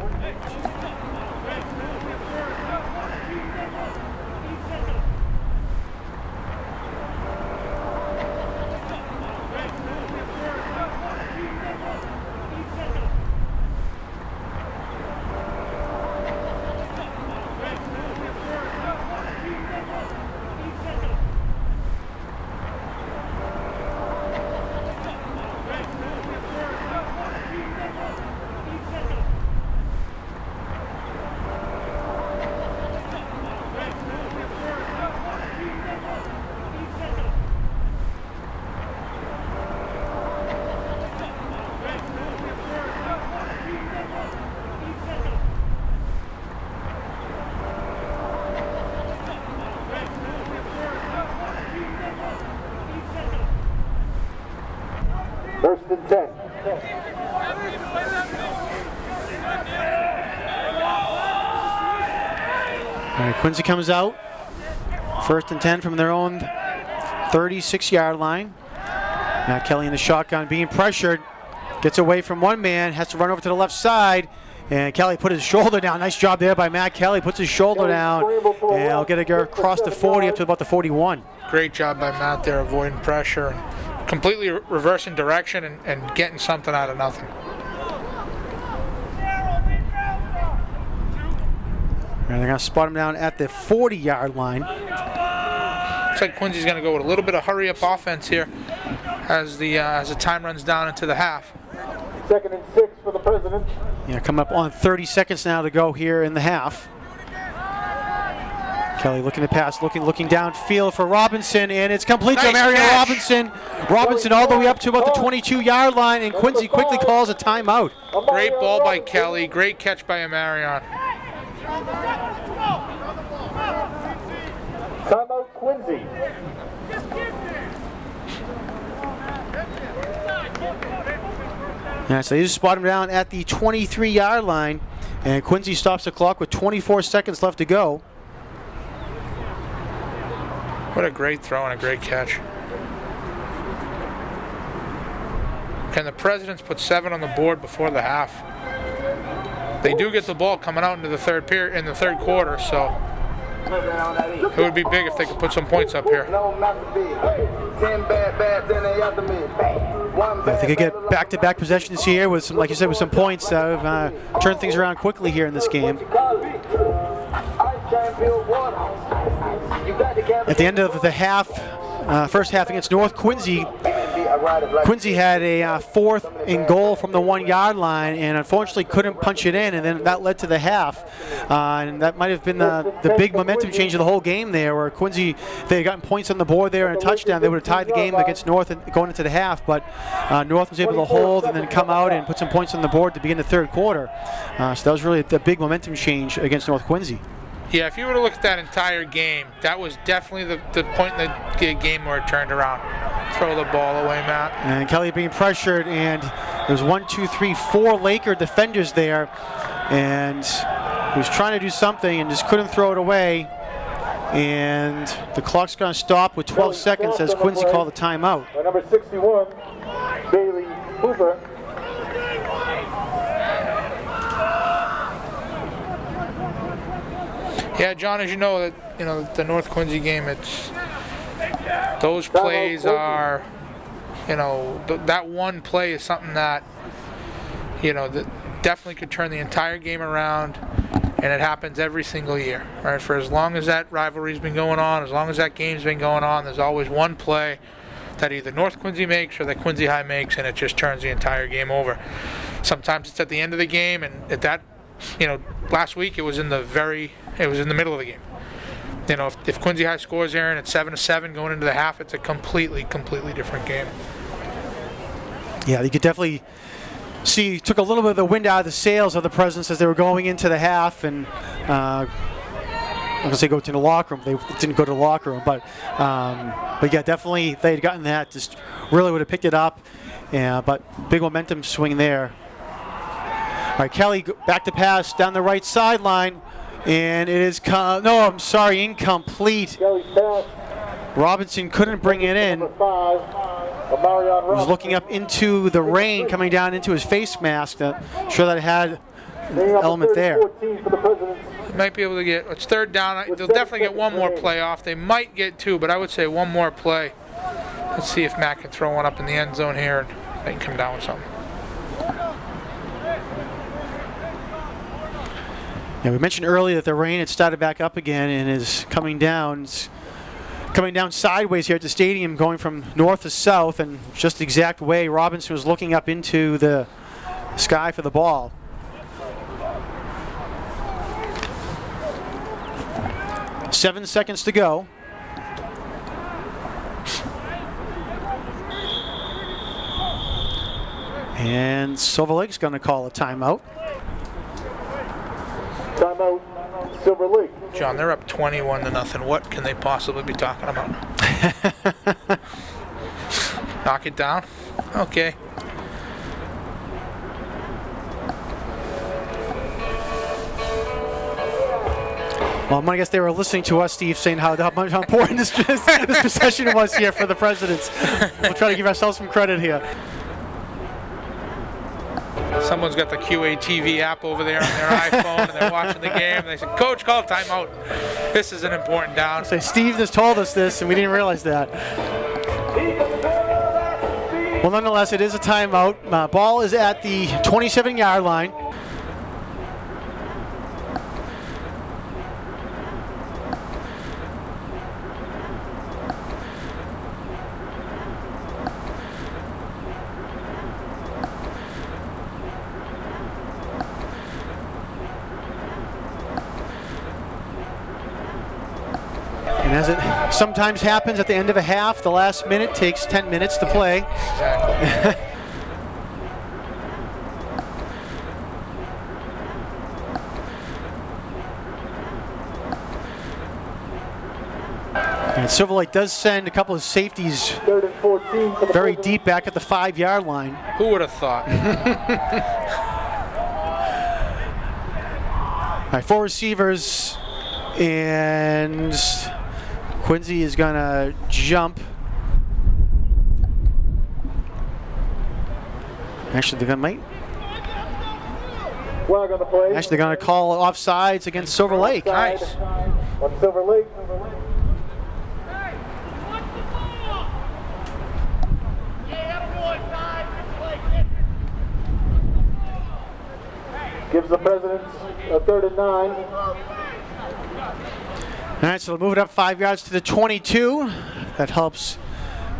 All right, Quincy comes out. 1st and 10 from their own 36-yard line. Matt Kelly in the shotgun being pressured. Gets away from one man, has to run over to the left side. And Kelly put his shoulder down. Nice job there by Matt Kelly. Puts his shoulder down. And he'll get it across the 40 up to about the 41. Great job by Matt there, avoiding pressure and completely reversing direction and getting something out of nothing. And they're going to spot him down at the 40-yard line. Looks like Quincy's going to go with a little bit of hurry-up offense here as the time runs down into the half. 2nd and 6 for the President. Yeah, coming up on 30 seconds now to go here in the half. Kelly looking to pass, looking downfield for Robinson, and it's complete to Nice Marion catch. Robinson. Robinson all the way up to about the 22-yard line, and Quincy quickly calls a timeout. Great ball by Kelly. Great catch by Amarion. Timeout Quincy. Yeah, so they just spot him down at the 23-yard line, and Quincy stops the clock with 24 seconds left to go. What a great throw and a great catch. Can the Presidents put 7 on the board before the half? They do get the ball coming out into the third period, in the third quarter, so it would be big if they could put some points up here. If they could get back-to-back possessions here with some, like you said, with some points, turn things around quickly here in this game. At the end of the half, first half against North Quincy, Quincy had a 4th and goal from the 1-yard line, and unfortunately couldn't punch it in, and then that led to the half. And that might have been the big momentum change of the whole game there, where Quincy, if they had gotten points on the board there and a touchdown, they would have tied the game against North going into the half. But North was able to hold and then come out and put some points on the board to begin the third quarter. So that was really the big momentum change against North Quincy. Yeah, if you were to look at that entire game, that was definitely the point in the game where it turned around. Throw the ball away, Matt. And Kelly being pressured, and there's 4 Laker defenders there, and he was trying to do something and just couldn't throw it away. And the clock's going to stop with 12 seconds as Quincy called the timeout. By number 61, Bailey Hoover. Yeah, John, as you know, the North Quincy game, those plays are, that one play is something that, that definitely could turn the entire game around, and it happens every single year, right? For as long as that rivalry's been going on, as long as that game's been going on, there's always one play that either North Quincy makes or that Quincy High makes, and it just turns the entire game over. Sometimes it's at the end of the game, and at that, last week it was in the middle of the game. If Quincy High scores there and it's 7-7 going into the half, it's a completely different game. Yeah, you could definitely see, took a little bit of the wind out of the sails of the Presidents as they were going into the half, and I'm going to say go to the locker room. They didn't go to the locker room, but yeah, definitely if they had gotten that, just really would have picked it up. Yeah, but big momentum swing there. All right, Kelly back to pass down the right sideline, and it is incomplete. Kelly's pass. Robinson couldn't bring it in. Number 5, Amarion He was looking up into the rain coming down into his face mask to show that it had an element there. 14 for the Presidents. Might be able to get, it's third down. They'll definitely get one more play off. They might get 2, but I would say one more play. Let's see if Matt can throw one up in the end zone here and they can come down with something. Yeah, we mentioned earlier that the rain had started back up again and is coming down. It's coming down sideways here at the stadium, going from north to south, and just the exact way Robinson was looking up into the sky for the ball. Seven seconds to go. And Silver Lake's going to call a timeout. Timeout, Silver Lake. John, they're up 21-0. What can they possibly be talking about? Knock it down? Okay. Well, I guess they were listening to us, Steve, saying how important this procession was here for the presidents. We'll try to give ourselves some credit here. Someone's got the QATV app over there on their iPhone, and they're watching the game. And they said, "Coach, call timeout. This is an important down." So Steve just told us this, and we didn't realize that. Well, nonetheless, it is a timeout. Ball is at the 27-yard line. And as it sometimes happens at the end of a half, the last minute takes 10 minutes to play. Exactly. And Silver Lake does send a couple of safeties 3rd and 14 for the very Presidents. deep back at the 5-yard line. Who would have thought? All right, 4 receivers, and Quincy is going to jump. Actually, they're going to Flag on the play. Actually, they're going to call offsides against Silver Lake. Nice. On Silver Lake. Gives the Presidents a 3rd and 9. All right, so they'll move it up 5 yards to the 22. That helps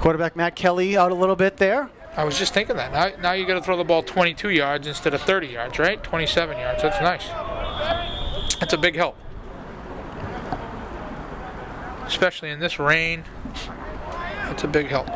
quarterback Matt Kelly out a little bit there. I was just thinking that. Now you got to throw the ball 22 yards instead of 30 yards, right? 27 yards. That's nice. That's a big help. Especially in this rain. That's a big help.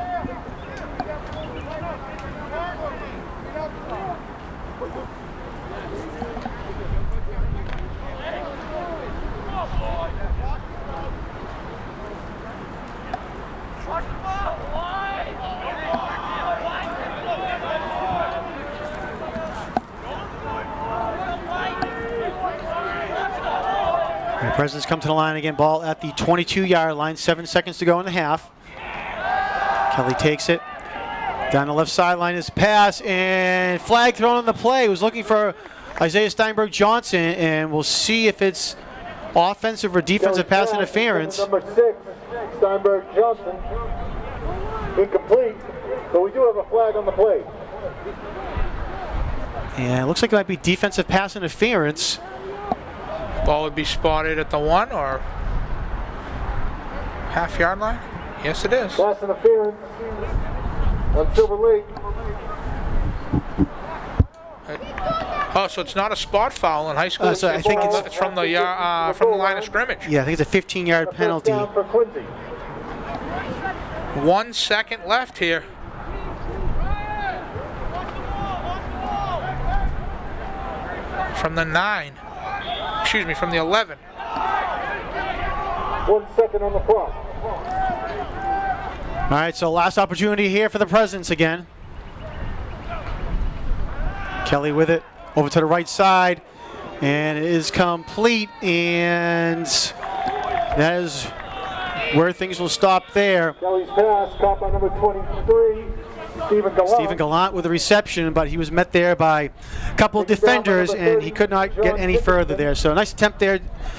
The Presidents come to the line again. Ball at the 22-yard line. 7 seconds to go in the half. Kelly takes it. Down the left sideline is pass, and flag thrown on the play. He was looking for Isaiah Steinberg Johnson, and we'll see if it's offensive or defensive pass interference. Number 6, Steinberg Johnson. Incomplete, but we do have a flag on the play. And it looks like it might be defensive pass interference. Ball would be spotted at the 1 or half-yard line? Yes, it is. Pass interference on Silver Lake. Oh, so it's not a spot foul in high school. So I think it's from the line of scrimmage. Yeah, I think it's a 15-yard penalty. First down for Quincy. 1 second left here. From the 9. Excuse me, from the 11. 1 second on the clock. All right, so last opportunity here for the Presidents again. Kelly with it over to the right side, and it is complete, and that is where things will stop there. Kelly's pass, caught by number 23, Stephen Gallant. Stephen Gallant with the reception, but he was met there by a couple of defenders, and he could not get any further there. So nice attempt there.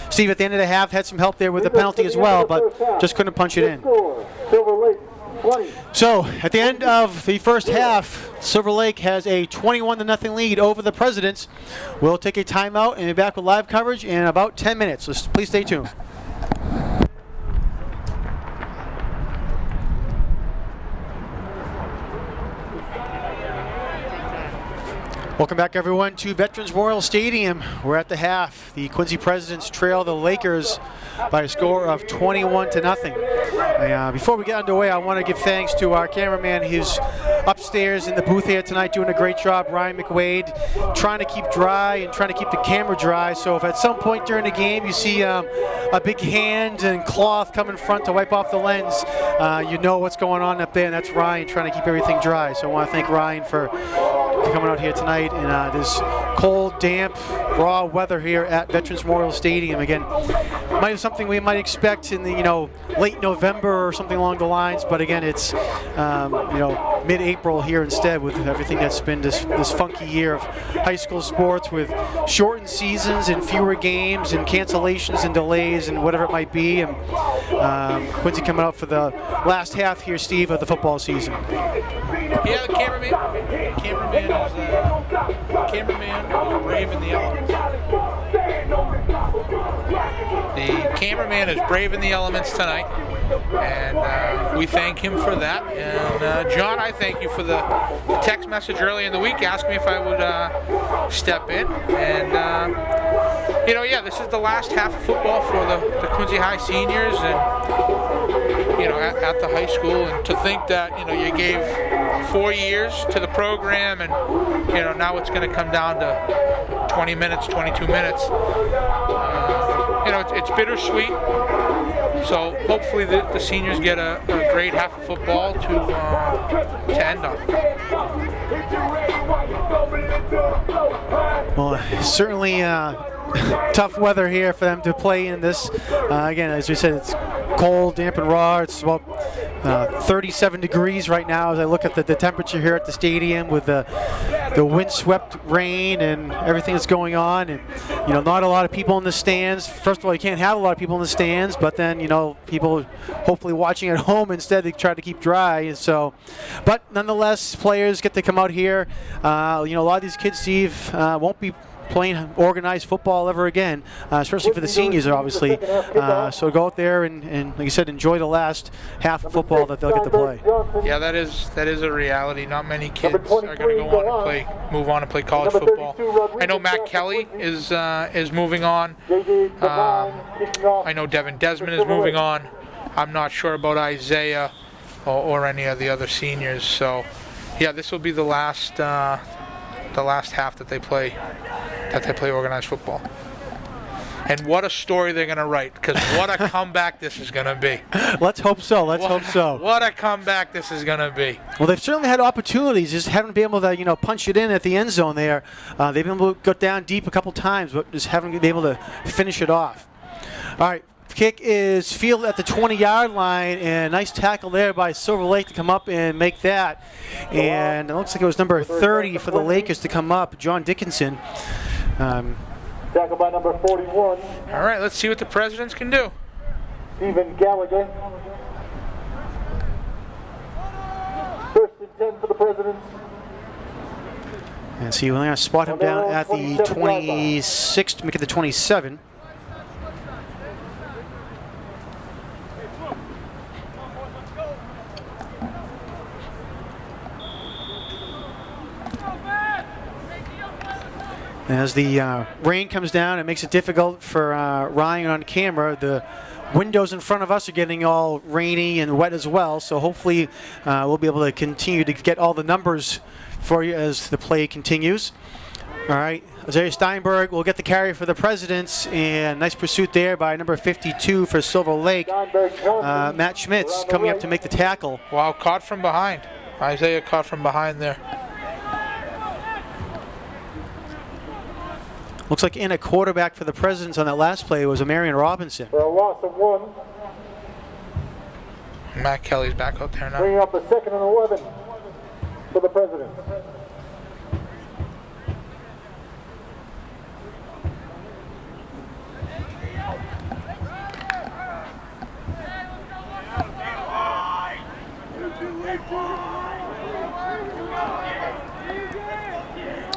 Steve at the end of the half had some help there with the penalty as well, but just couldn't punch it in. Silver Lake, 20. So at the end of the first half, Silver Lake has a 21-0 lead over the Presidents. We'll take a timeout and be back with live coverage in about 10 minutes. So please stay tuned. Welcome back, everyone, to Veterans Memorial Stadium. We're at the half. The Quincy Presidents trail the Lakers by a score of 21-0. Before we get underway, I want to give thanks to our cameraman. He's upstairs in the booth here tonight doing a great job, Ryan McWade, trying to keep dry and trying to keep the camera dry. So if at some point during the game you see a big hand and cloth come in front to wipe off the lens, you know what's going on up there, and that's Ryan trying to keep everything dry. So I want to thank Ryan for coming out here tonight and this cold, damp, raw weather here at Veterans Memorial Stadium. Again, might be something we might expect in the late November or something along the lines, but again, it's mid-April here instead with everything that's been this funky year of high school sports with shortened seasons and fewer games and cancellations and delays and whatever it might be. And Quincy coming out for the last half here, Steve, of the football season. Yeah, the cameraman is brave in the elements. The cameraman is brave in the elements tonight, and we thank him for that. And John, I thank you for the text message early in the week asking me if I would step in. And this is the last half of football for the Quincy High seniors, and at the high school. And to think that you gave 4 years to the program, and now it's going to come down to 20 minutes, 22 minutes. It's bittersweet. So hopefully the seniors get a great half of football to end on. Well, certainly tough weather here for them to play in this. Again, as we said, it's cold, damp, and raw. It's about 37 degrees right now as I look at the temperature here at the stadium with the windswept rain and everything that's going on. And, not a lot of people in the stands. First of all, you can't have a lot of people in the stands, but then, people hopefully watching at home instead. They try to keep dry. And so, but nonetheless, players get to come out here. A lot of these kids, Steve, won't be playing organized football ever again, especially for the seniors, obviously. So go out there and, like you said, enjoy the last half of football that they'll get to play. Yeah, that is a reality. Not many kids are going to move on to play college football. I know Matt Kelly is moving on. I know Devin Desmond is moving on. I'm not sure about Isaiah or any of the other seniors. So, yeah, this will be the last half that they play organized football. And what a story they're going to write, because what a comeback this is going to be. Let's hope so. Let's hope so. What a comeback this is going to be. Well, they've certainly had opportunities, just haven't been able to, punch it in at the end zone there. They've been able to go down deep a couple times, but just haven't been able to finish it off. All right. Kick is fielded at the 20-yard line, and nice tackle there by Silver Lake to come up and make that. And it looks like it was number 30 for the Lakers to come up, John Dickinson. Tackle by number 41. All right, let's see what the Presidents can do. Stephen Gallagher. First and 10 for the Presidents. And see, we're going to spot him down at the 26 to make it the 27. As the rain comes down, it makes it difficult for Ryan on camera. The windows in front of us are getting all rainy and wet as well, so hopefully we'll be able to continue to get all the numbers for you as the play continues. All right, Isaiah Steinberg will get the carry for the Presidents, and nice pursuit there by number 52 for Silver Lake. Matt Schmitz coming up to make the tackle. Wow, caught from behind. Isaiah caught from behind there. Looks like in a quarterback for the Presidents on that last play was a Marion Robinson. For a loss of 1. Matt Kelly's back out there now. Bringing up a 2nd and 11 for the Presidents.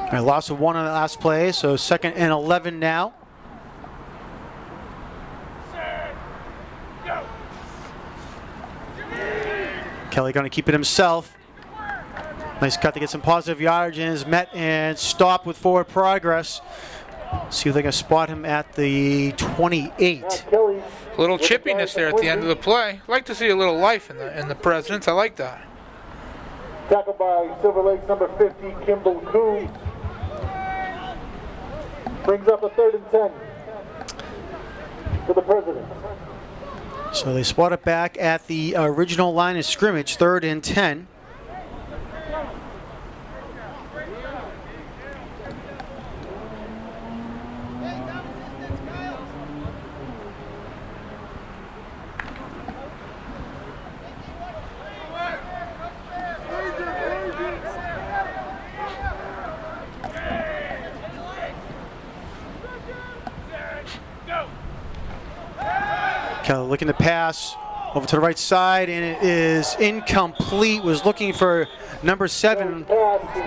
All right, loss of 1 on the last play, so 2nd and 11 now. Kelly going to keep it himself. Nice cut to get some positive yardage, and is met and stopped with forward progress. See if they can spot him at the 28. A little chippiness there at the end of the play. I'd like to see a little life in the Presidents. I like that. Tackled by Silver Lake's number 50, Kimball Coons. Brings up a 3rd and 10 for the Presidents. So they spot it back at the original line of scrimmage, 3rd and 10. Kelly looking to pass over to the right side, and it is incomplete. Was looking for number 7,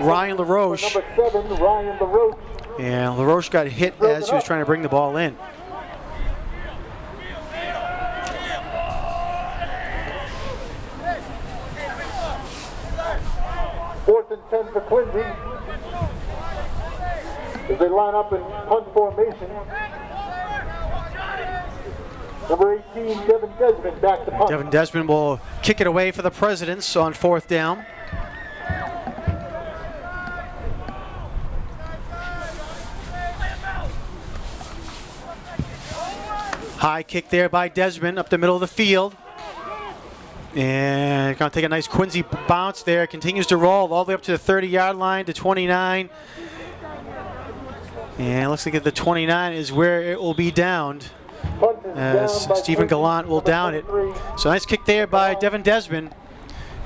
Ryan LaRoche. Number 7, Ryan LaRoche. And LaRoche got hit as he was trying to bring the ball in. Fourth and 10 for Quincy. As they line up in punt formation. Number 18, Devin Desmond, back to punt. Devin Desmond will kick it away for the Presidents on 4th down. High kick there by Desmond up the middle of the field. And going to take a nice Quincy bounce there. Continues to roll all the way up to the 30-yard line to 29. And it looks like at the 29 is where it will be downed, as Stephen Gallant will down it. So nice kick there by Devin Desmond.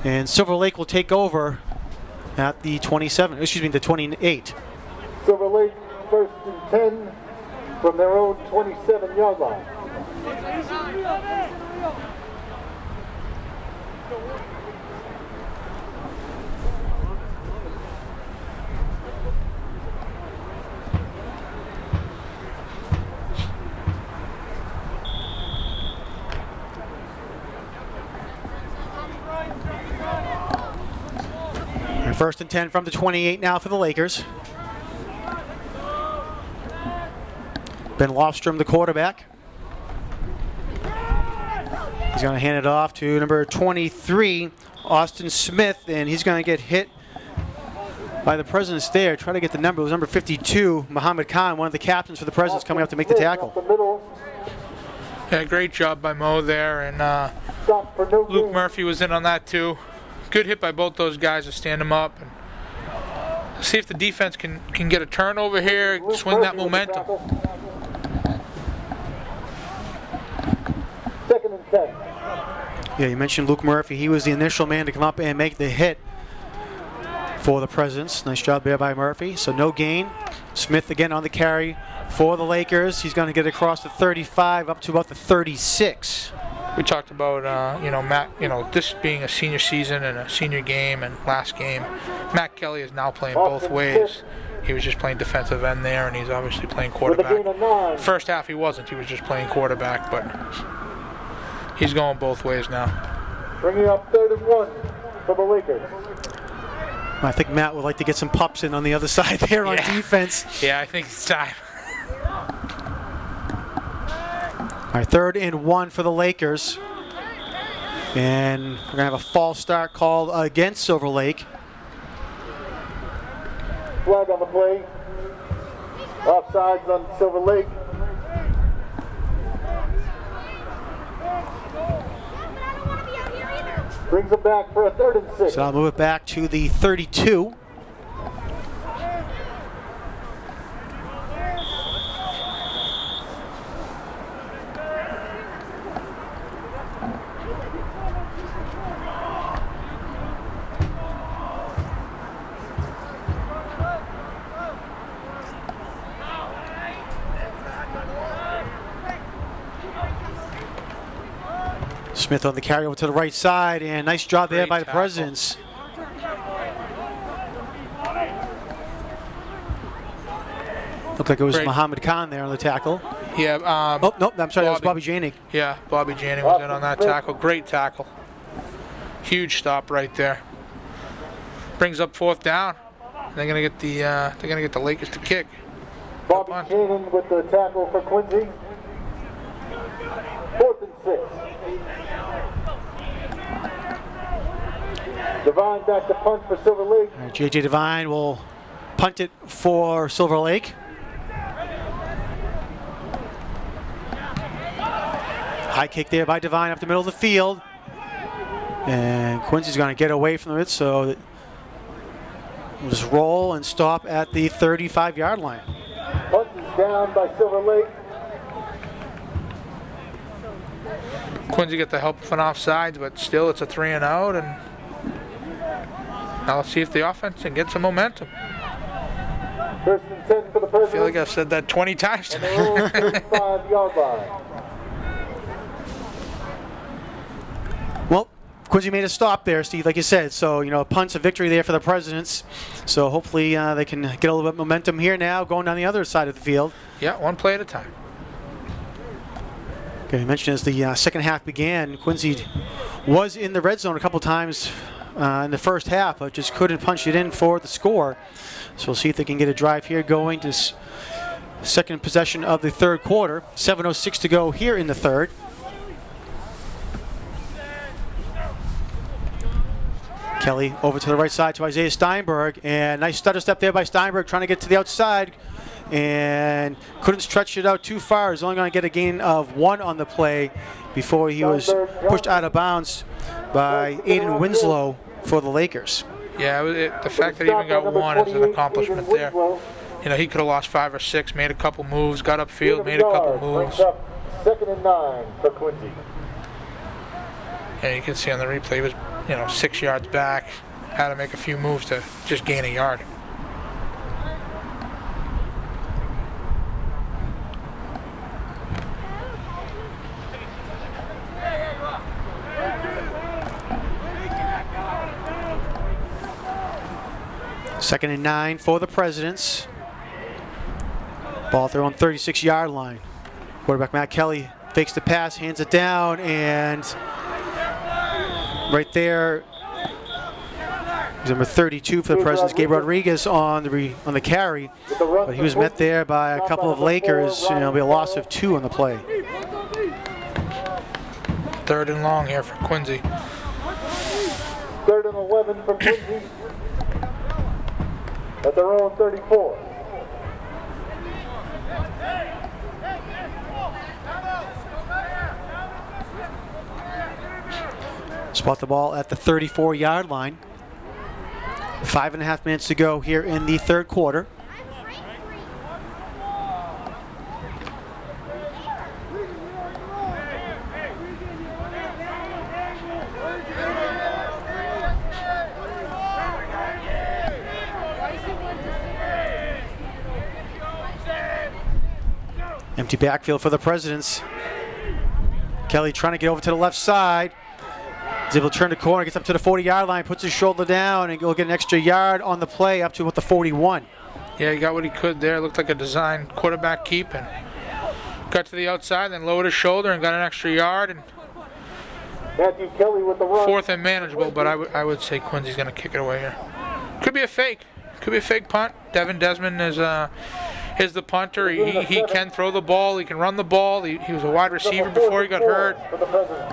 And Silver Lake will take over at the 27, excuse me, the 28. Silver Lake, first and 10 from their own 27-yard line. And first and 10 from the 28 now for the Lakers. Ben Lofstrom, the quarterback. He's going to hand it off to number 23, Austin Smith, and he's going to get hit by the Presidents there. Try to get the number. It was number 52, Muhammad Khan, one of the captains for the Presidents, coming up to make the tackle. Yeah, great job by Mo there, and Luke Murphy was in on that too. Good hit by both those guys to stand them up and see if the defense can get a turnover here, swing that momentum. Second and 10. Yeah, you mentioned Luke Murphy. He was the initial man to come up and make the hit for the Presidents. Nice job there by Murphy. So no gain. Smith again on the carry for the Lakers. He's going to get across the 35 up to about the 36. We talked about, Matt, this being a senior season and a senior game and last game. Matt Kelly is now playing both ways. He was just playing defensive end there, and he's obviously playing quarterback. First half he wasn't. He was just playing quarterback, but he's going both ways now. Bringing up 3rd and 1 for the Lakers. I think Matt would like to get some pups in on the other side there on defense. Yeah, I think it's time. All right, 3rd and 1 for the Lakers. And we're going to have a false start called against Silver Lake. Flag on the play. Offsides on Silver Lake. Brings them back for a 3rd and 6. So I'll move it back to the 32. Smith on the carry over to the right side, and nice job there by the Presidents. Looked like it was Muhammad Khan there on the tackle. Yeah. Oh, no, I'm sorry, that was Bobby Janik. Yeah, Bobby Janik was in on that tackle. Great tackle. Huge stop right there. Brings up 4th down. They're gonna get the Lakers to kick. Bobby Janik with the tackle for Quincy. 4th and 6. Devine back to punt for Silver Lake. All right, J.J. Devine will punt it for Silver Lake. High kick there by Devine up the middle of the field. And Quincy's going to get away from it, so that we'll just roll and stop at the 35-yard line. Punt is down by Silver Lake. Quincy get the help from offsides, but still it's a 3 and out, and now let's see if the offense can get some momentum. 1st and 10 for the Presidents. I feel like I've said that 20 times on their own today. 35-yard line. Quincy made a stop there, Steve, like you said. So, you know, a punt's a victory there for the Presidents. So hopefully they can get a little bit of momentum here now going down the other side of the field. Yeah, one play at a time. Okay, I mentioned as the second half began, Quincy was in the red zone a couple times in the first half, but just couldn't punch it in for the score. So we'll see if they can get a drive here going to second possession of the third quarter. 7:06 to go here in the third. Kelly over to the right side to Isaiah Steinberg, and nice stutter step there by Steinberg, trying to get to the outside, and couldn't stretch it out too far. He's only going to get a gain of 1 on the play before he was pushed out of bounds by Aiden Winslow for the Lakers. Yeah, the fact that he even got 1 is an accomplishment there. You know, he could have lost 5 or 6, made a couple moves, got upfield, made a couple moves. Second and 9 for Quincy. And you can see on the replay, he was, 6 yards back, had to make a few moves to just gain a yard. Second and 9 for the Presidents. Ball at their own 36-yard line. Quarterback Matt Kelly fakes the pass, hands it down, and right there is number 32 for the Presidents, Gabe Rodriguez on the carry, but he was met there by a couple of Lakers, and it'll be a loss of 2 on the play. Third and long here for Quincy. Third and 11 for Quincy at their own 34. Spot the ball at the 34-yard line. 5.5 minutes to go here in the third quarter. Empty backfield for the Presidents. Kelly trying to get over to the left side. He's able to turn the corner, gets up to the 40-yard line, puts his shoulder down, and will get an extra yard on the play up to about the 41. Yeah, he got what he could there. Looked like a design quarterback keep, and got to the outside, then lowered his shoulder and got an extra yard. And Matthew Kelly with the run. fourth and manageable, but I would say Quincy's going to kick it away here. Could be a fake. Could be a fake punt. Devin Desmond is the punter. He can throw the ball. He can run the ball. He was a wide receiver before he got hurt,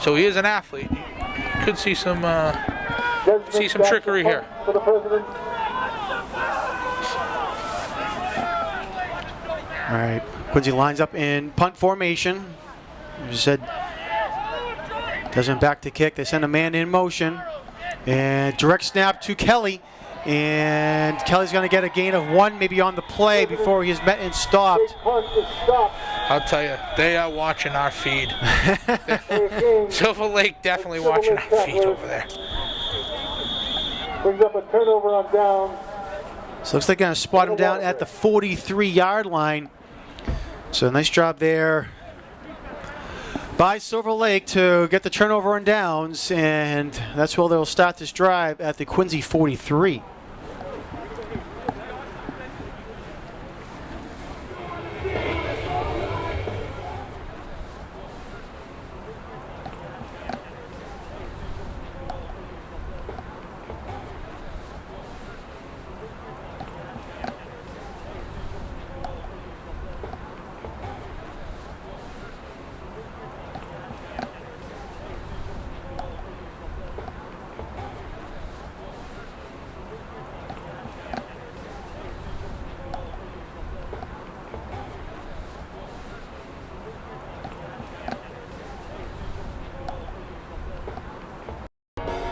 so he is an athlete. Could see some trickery here. For the Presidents. All right, Quincy lines up in punt formation. As you said, Desmond back to kick. They send a man in motion, and direct snap to Kelly. And Kelly's going to get a gain of 1 maybe on the play before he's met and stopped. I'll tell you, they are watching our feed. Silver Lake definitely watching our feed over there. Brings up a turnover on down. So looks like they're going to spot him down at the 43-yard line. So nice job there by Silver Lake to get the turnover on downs, and that's where they'll start this drive at the Quincy 43.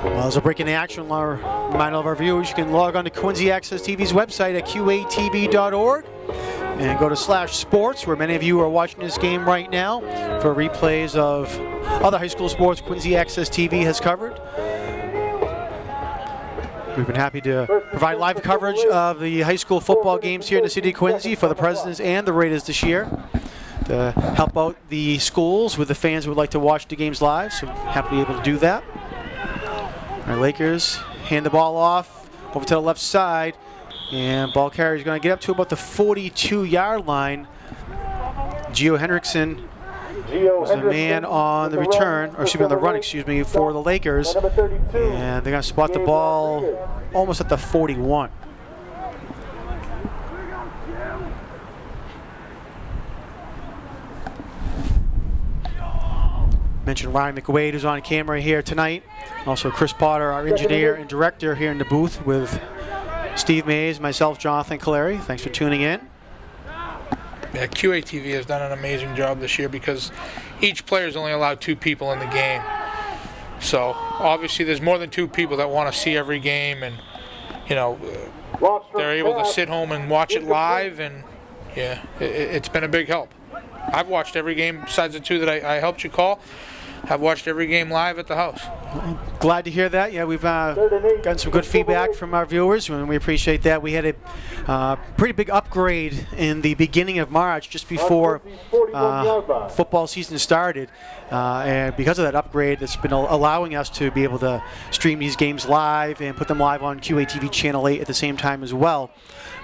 Well, as a break in the action, remind all of our viewers, you can log on to Quincy Access TV's website at qatv.org and go to /sports, where many of you are watching this game right now, for replays of other high school sports Quincy Access TV has covered. We've been happy to provide live coverage of the high school football games here in the city of Quincy for the Presidents and the Raiders this year, to help out the schools with the fans who would like to watch the games live, so happy to be able to do that. All right, Lakers hand the ball off over to the left side, and ball carrier is going to get up to about the 42-yard line. Gio Hendrickson was the man on the return, or excuse me, on the run, excuse me, for the Lakers. Number 32. And they're going to spot the ball almost at the 41. Mentioned Ryan McWade, who's on camera here tonight. Also Chris Potter, our engineer and director here in the booth with Steve Mays, myself, Jonathan Caleri. Thanks for tuning in. Yeah, QATV has done an amazing job this year because each player is only allowed 2 people in the game. So obviously there's more than 2 people that want to see every game, and you know they're able to sit home and watch it live, and yeah, it's been a big help. I've watched every game besides the 2 that I helped you call. I've watched every game live at the house. Glad to hear that. Yeah, we've gotten some good feedback from our viewers, and we appreciate that. We had a pretty big upgrade in the beginning of March, just before football season started. And because of that upgrade, it's been allowing us to be able to stream these games live and put them live on QATV Channel 8 at the same time as well.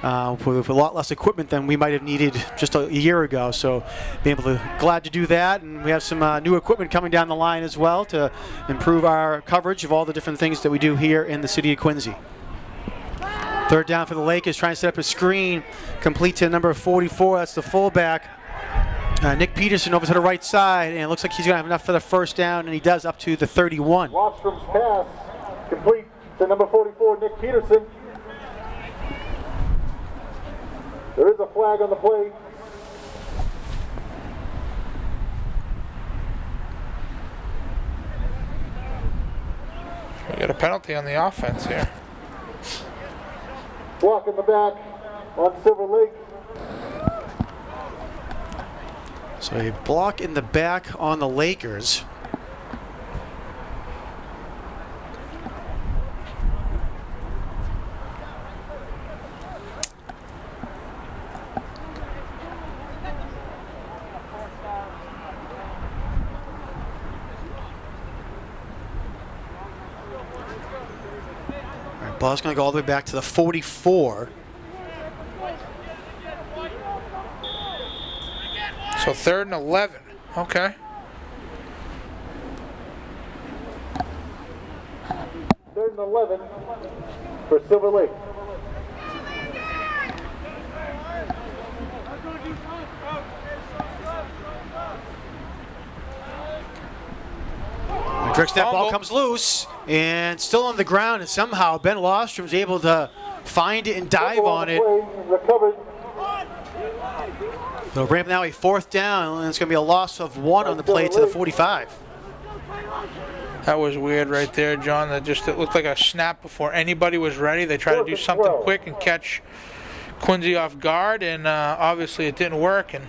With a lot less equipment than we might have needed just a year ago. So being able to, glad to do that, and we have some new equipment coming down the line as well to improve our coverage of all the different things that we do here in the city of Quincy. Third down for the Lakers, trying to set up a screen, complete to number 44, that's the fullback. Nick Peterson over to the right side, and it looks like he's going to have enough for the first down, and he does, up to the 31. Wastrom's pass complete to number 44, Nick Peterson. There is a flag on the play. We got a penalty on the offense here. Block in the back on Silver Lake. So a block in the back on the Lakers. Ball's going to go all the way back to the 44. So 3rd and 11. Okay. Third and 11 for Silver Lake. That ball comes loose and still on the ground, and somehow Ben Lostrom's able to find it and dive on it. Recovered. They'll ramp now a 4th down, and it's going to be a loss of 1 on the play to the 45. That was weird right there, John. It looked like a snap before anybody was ready. They tried to do something quick and catch Quincy off guard, and obviously it didn't work. And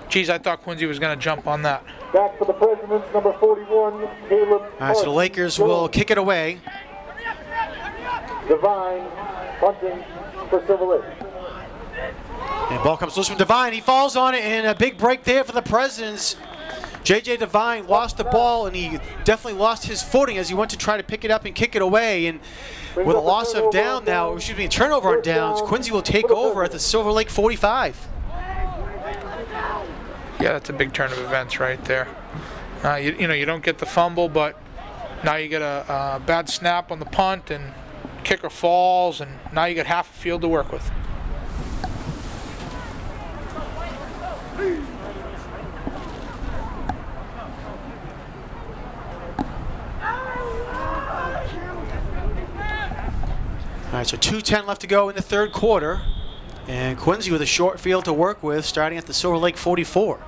geez, I thought Quincy was going to jump on that. Back for the Presidents, number 41, Caleb. All right, so the Lakers will kick it away. Divine punting for Silver Lake. And ball comes loose from Divine. He falls on it, and a big break there for the Presidents. J.J. Divine lost the ball, and he definitely lost his footing as he went to try to pick it up and kick it away. And with a loss of down now, excuse me, turnover on downs, Quincy will take over at the Silver Lake 45. Yeah, that's a big turn of events right there. You don't get the fumble, but now you get a bad snap on the punt, and kicker falls, and now you get half a field to work with. All right, so 2:10 left to go in the 3rd quarter, and Quincy with a short field to work with, starting at the Silver Lake 44.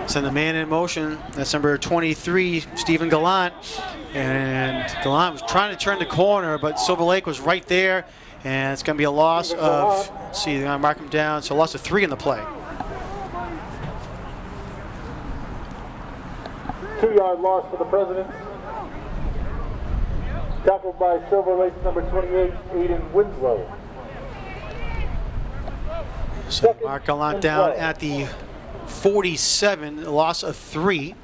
Send the man in motion. That's number 23, Stephen Gallant. And Gallant was trying to turn the corner, but Silver Lake was right there. And it's going to be a loss of, let's see, they're going to mark him down. So a loss of 3 in the play. 2-yard loss for the Presidents. Tackled by Silver Lake number 28, Aiden Winslow. So Mark Gallant down at the 47, a loss of 3.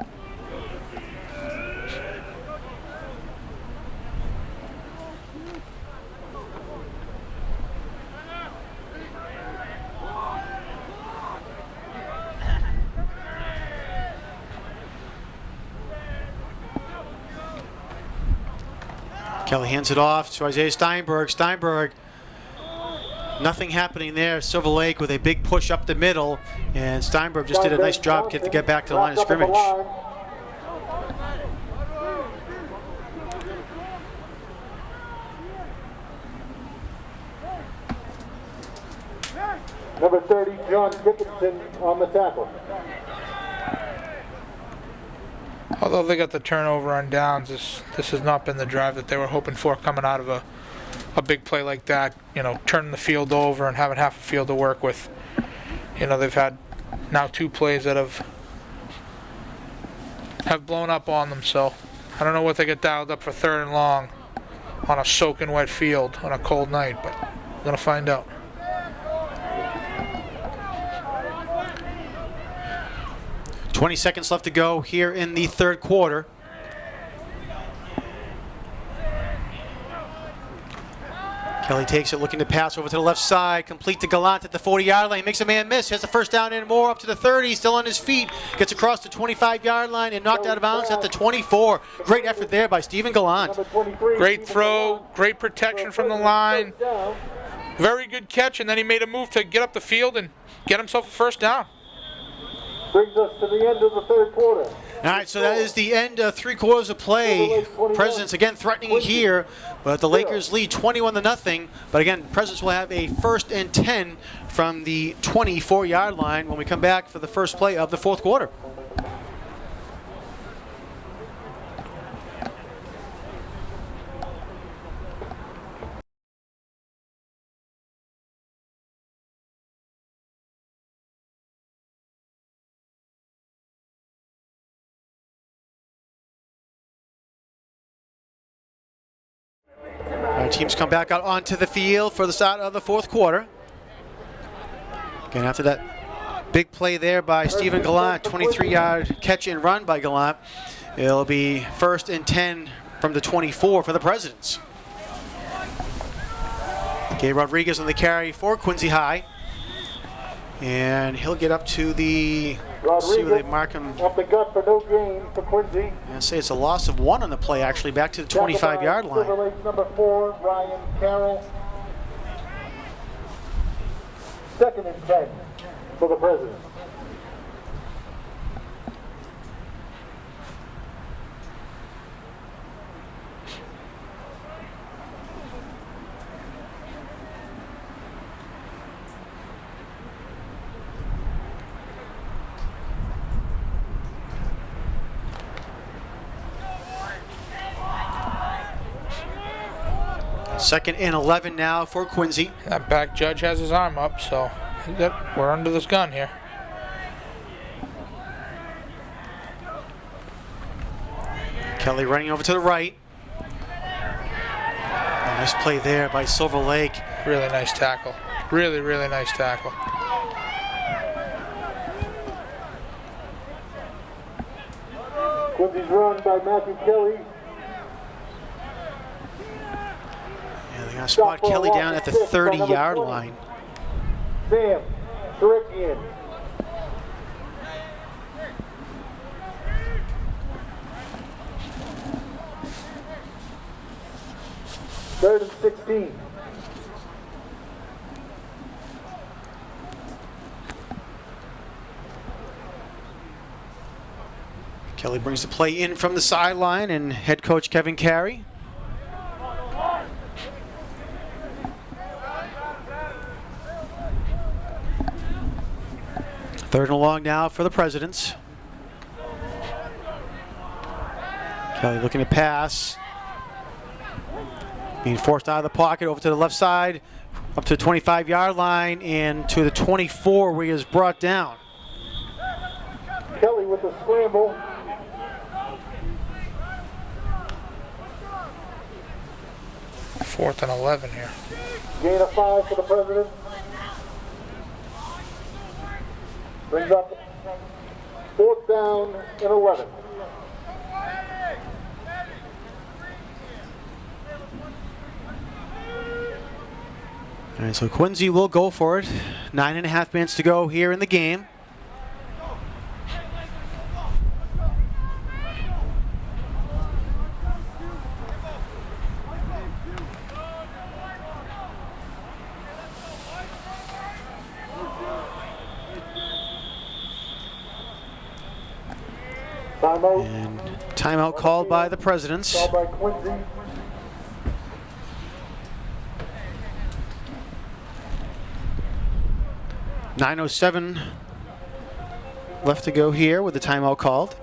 Kelly hands it off to Isaiah Steinberg. Steinberg, nothing happening there. Silver Lake with a big push up the middle, and Steinberg just did a nice job to get back to the line of scrimmage. Number 30, John Dickinson on the tackle. Although they got the turnover on downs, this has not been the drive that they were hoping for coming out of a big play like that. You know, turning the field over and having half a field to work with. You know, they've had now 2 plays that have blown up on them. So I don't know what they get dialed up for 3rd and long on a soaking wet field on a cold night, but we're gonna find out. "20 seconds left to go here in the 3rd quarter. Kelly takes it, looking to pass over to the left side, complete to Gallant at the 40-yard line, makes a man miss, has the first down and more up to the 30, still on his feet, gets across the 25-yard line and knocked out of bounds at the 24. Great effort there by Stephen Gallant. Great throw, great protection from the line, very good catch, and then he made a move to get up the field and get himself a first down. Brings us to the end of the 3rd quarter. All right, so that is the end of 3 quarters of play. Presidents again threatening here, but the Lakers lead 21-0. But again, Presidents will have a 1st and 10 from the 24-yard line when we come back for the first play of the 4th quarter. Our teams come back out onto the field for the start of the 4th quarter. Again, after that big play there by Stephen Gallant, 23-yard catch and run by Gallant, it'll be 1st and 10 from the 24 for the Presidents. Gabe Rodriguez on the carry for Quincy High. And he'll get up to the, see where they mark him. Up the gut for no gain for Quincy. I say it's a loss of 1 on the play, actually, back to the 25-yard line. Silver Lake number 4, Ryan Carroll. 2nd and 10 for the Presidents. Second and 11 now for Quincy. That back judge has his arm up, so we're under this gun here. Kelly running over to the right. Nice play there by Silver Lake. Really nice tackle. Really, really nice tackle. Quincy's run by Matthew Kelly. Yeah, they got to spot Kelly down at the 30-yard line. Sam Sarikian. Third and 16. Kelly brings the play in from the sideline, and head coach Kevin Carey. Third and long now for the Presidents. Kelly looking to pass. Being forced out of the pocket over to the left side, up to the 25-yard line, and to the 24 where he is brought down. Kelly with the scramble. 4th and 11 here. Gain of 5 for the President. Brings up 4th down and 11. All right, so Quincy will go for it. 9.5 minutes to go here in the game. Timeout. And timeout called by the Presidents. Called by Quincy. .907 left to go here with the timeout called.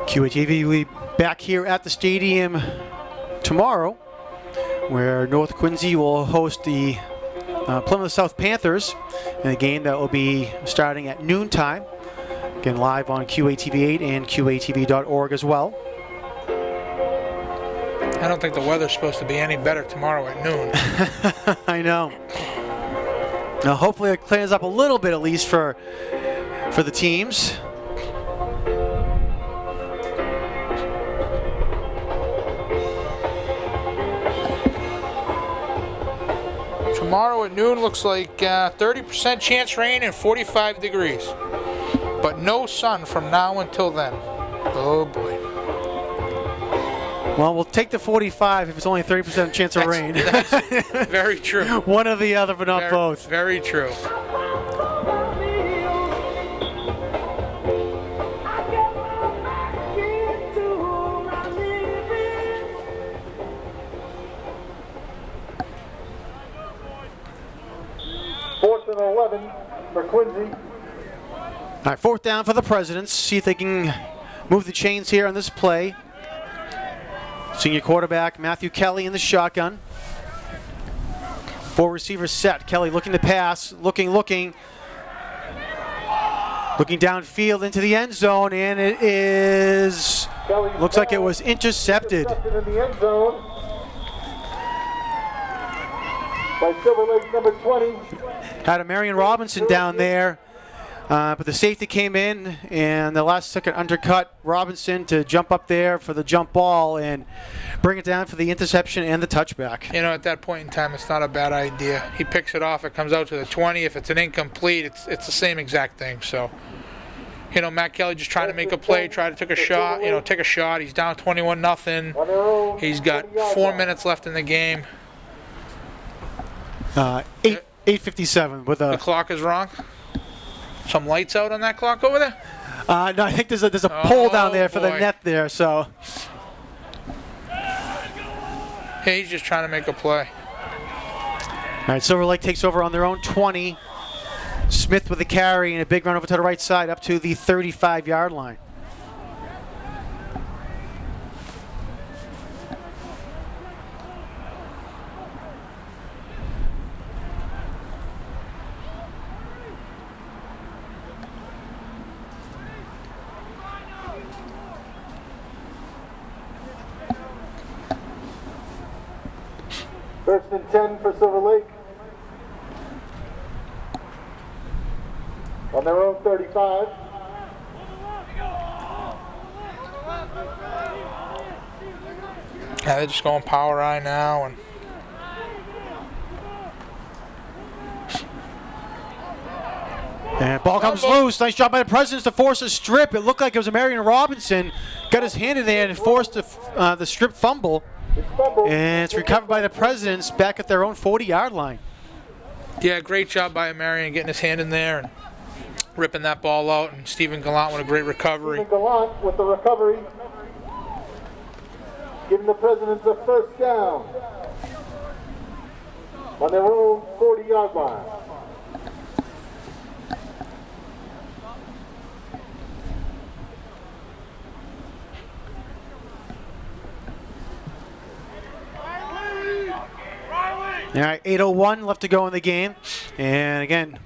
QATV will be back here at the stadium tomorrow, where North Quincy will host the Plymouth South Panthers in a game that will be starting at noontime. Again, live on QATV8 and QATV.org as well. I don't think the weather's supposed to be any better tomorrow at noon. I know. Now, hopefully it clears up a little bit at least for the teams. Tomorrow at noon looks like 30% chance rain and 45 degrees. But no sun from now until then. Oh boy. Well, we'll take the 45 if it's only 30% chance of rain. That's very true. One or the other, but not both. Very true. Fourth and 11 for Quincy. All right, 4th down for the Presidents. See if they can move the chains here on this play. Senior quarterback Matthew Kelly in the shotgun. 4 receivers set. Kelly looking to pass, looking downfield into the end zone, and it is, looks like it was intercepted. In the end zone by Silver Lake number 20. Had a Marion Robinson down there, but the safety came in, and the last second undercut Robinson to jump up there for the jump ball and bring it down for the interception and the touchback. You know, at that point in time, it's not a bad idea. He picks it off. It comes out to the 20. If it's an incomplete, it's the same exact thing. So, you know, Matt Kelly just trying to make a play, try to take a shot. He's down 21-0. He's got 4 minutes left in the game. 8:57 with The a. clock is wrong. Some lights out on that clock over there? No, I think there's a pole down there for the boy. net there. So. Hey, he's just trying to make a play. All right, Silver Lake takes over on their own 20. Smith with a carry and a big run over to the right side up to the 35-yard line. First and 10 for Silver Lake. On their own 35. Yeah, they're just going power eye now. And ball comes loose. Nice job by the Presidents to force a strip. It looked like it was a Marion Robinson. Got his hand in there and forced the strip fumble. And it's recovered by the Presidents back at their own 40-yard line. Yeah, great job by Marion getting his hand in there and ripping that ball out. And Stephen Gallant with a great recovery. Stephen Gallant with the recovery. Giving the Presidents a first down. On their own 40-yard line. Riley! All right, 8:01 left to go in the game. And again,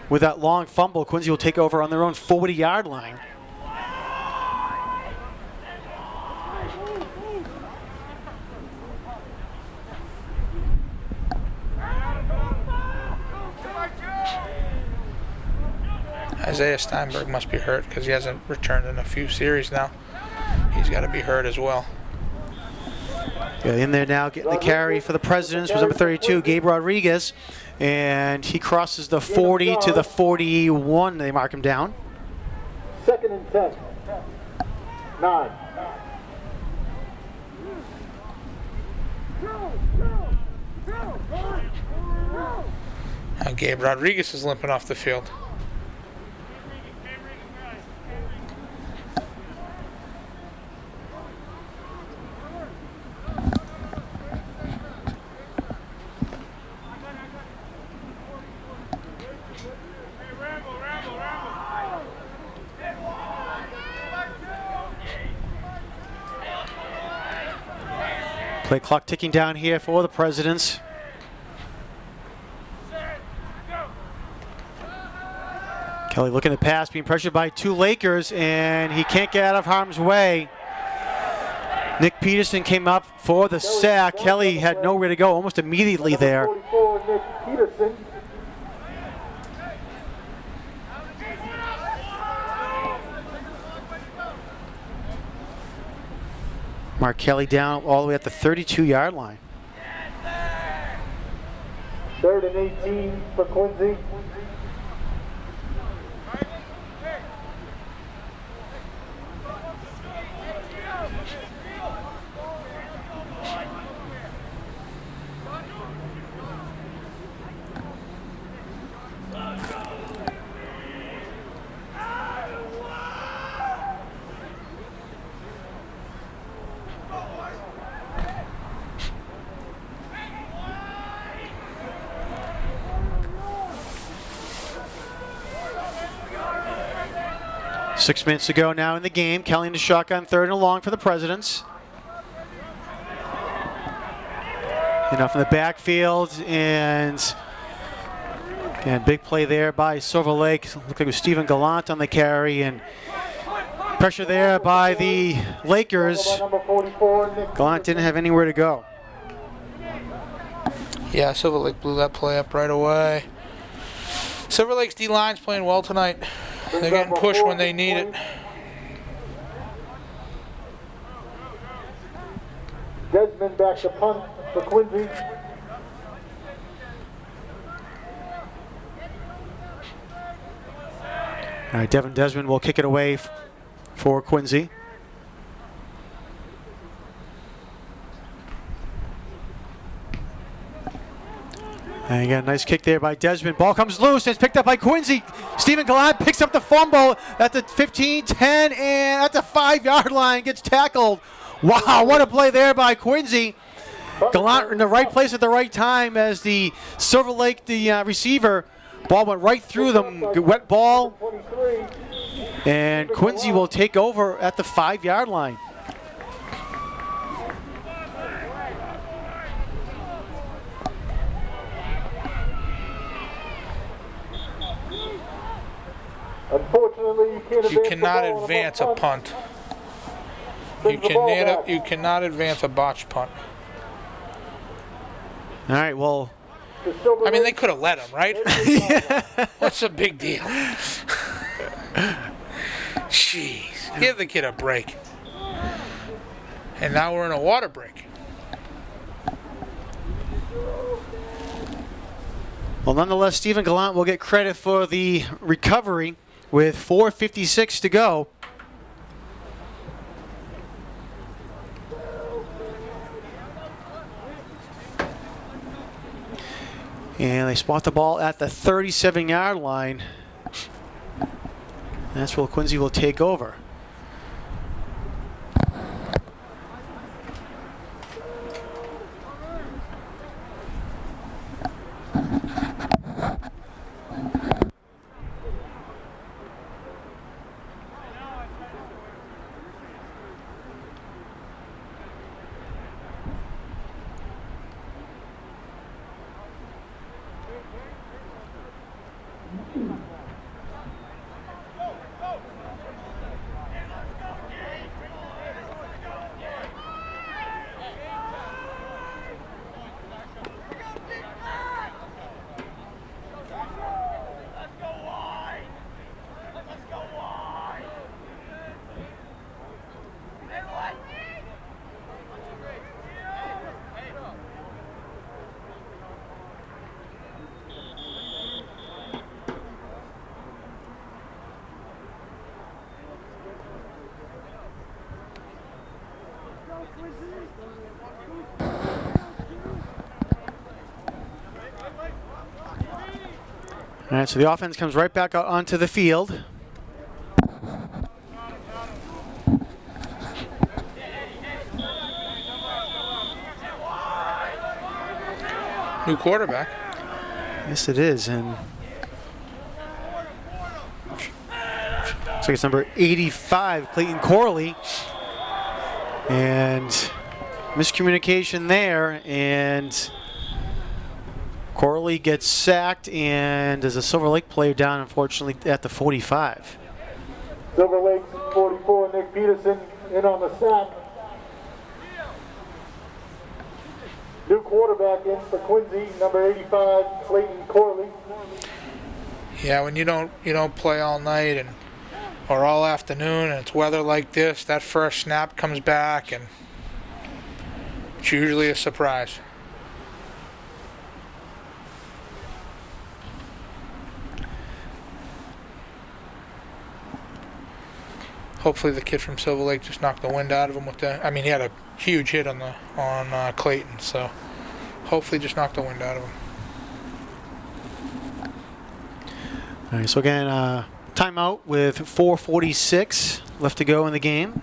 with that long fumble, Quincy will take over on their own 40-yard line. Isaiah Steinberg must be hurt because he hasn't returned in a few series now. He's got to be hurt as well. Yeah, in there now, getting the carry for the Presidents was number 32, Gabe Rodriguez. And he crosses the 40 to the 41. They mark him down. 2nd and 10. 9. And Gabe Rodriguez is limping off the field. Play clock ticking down here for the Presidents. Kelly looking to pass, being pressured by 2 Lakers, and he can't get out of harm's way. Nick Peterson came up for the sack. Kelly had nowhere to go almost immediately there. 44, Nick Peterson. Mark Kelly down all the way at the 32-yard line. 3rd and 18 for Quincy. Six minutes to go now in the game. Kelly in the shotgun, 3rd and long for the Presidents. From the backfield, and big play there by Silver Lake. Looked like it was Stephen Gallant on the carry, and pressure there by the Lakers. Number 44, Nick Gallant didn't have anywhere to go. Yeah, Silver Lake blew that play up right away. Silver Lake's D-line's playing well tonight. They're getting pushed when they need it. Desmond back to punt for Quincy. All right, Devin Desmond will kick it away for Quincy. And again, nice kick there by Desmond. Ball comes loose and it's picked up by Quincy. Stephen Gallant picks up the fumble at the 15, 10, and at the 5-yard line. Gets tackled. Wow, what a play there by Quincy. Gallant in the right place at the right time as the Silver Lake, the receiver. Ball went right through them. Wet ball. 23. And Quincy will take over at the 5-yard line. Unfortunately, You cannot advance a punt. You cannot advance a botch punt. All right, well, I mean, they could have let him, right? What's the big deal? Jeez, give the kid a break. And now we're in a water break. well, nonetheless, Stephen Gallant will get credit for the recovery with 4:56 to go. And they spot the ball at the 37-yard line. That's where Quincy will take over. All right, so the offense comes right back out onto the field. New quarterback. Yes, it is, and looks like it's number 85, Clayton Corley, and miscommunication there, and Corley gets sacked, and there's a Silver Lake player down, unfortunately, at the 45. Silver Lake's 44, Nick Peterson in on the sack. New quarterback in for Quincy, number 85, Clayton Corley. Yeah, when you don't play all night and or all afternoon, and it's weather like this, that first snap comes back, and it's usually a surprise. Hopefully the kid from Silver Lake just knocked the wind out of him with the. I mean, he had a huge hit on Clayton, so hopefully just knocked the wind out of him. All right, so again, timeout with 4:46 left to go in the game.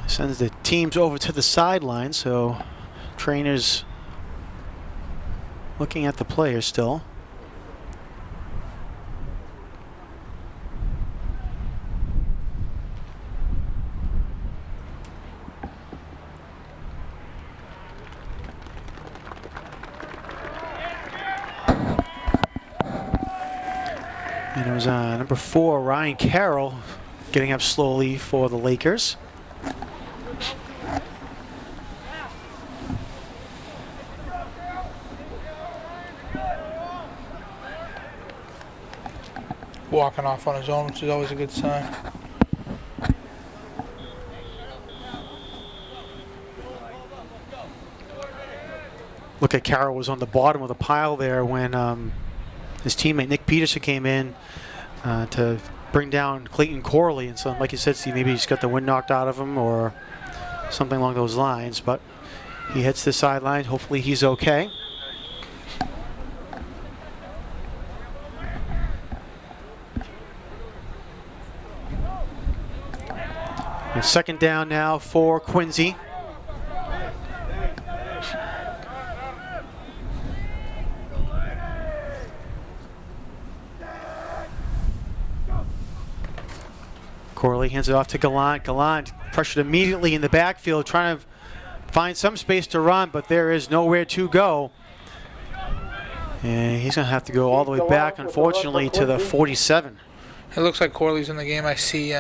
Sends the teams over to the sideline, so trainers looking at the players still. And it was number 4, Ryan Carroll, getting up slowly for the Lakers. Walking off on his own, which is always a good sign. Look at Carroll was on the bottom of the pile there when his teammate Nick Peterson came in to bring down Clayton Corley. And so, like you said, Steve, maybe he's got the wind knocked out of him or something along those lines. But he heads to the sideline. Hopefully he's okay. And second down now for Quincy. Corley hands it off to Gallant. Gallant pressured immediately in the backfield, trying to find some space to run, but there is nowhere to go. And he's going to have to go all the way back, unfortunately, to the 47. It looks like Corley's in the game. I see,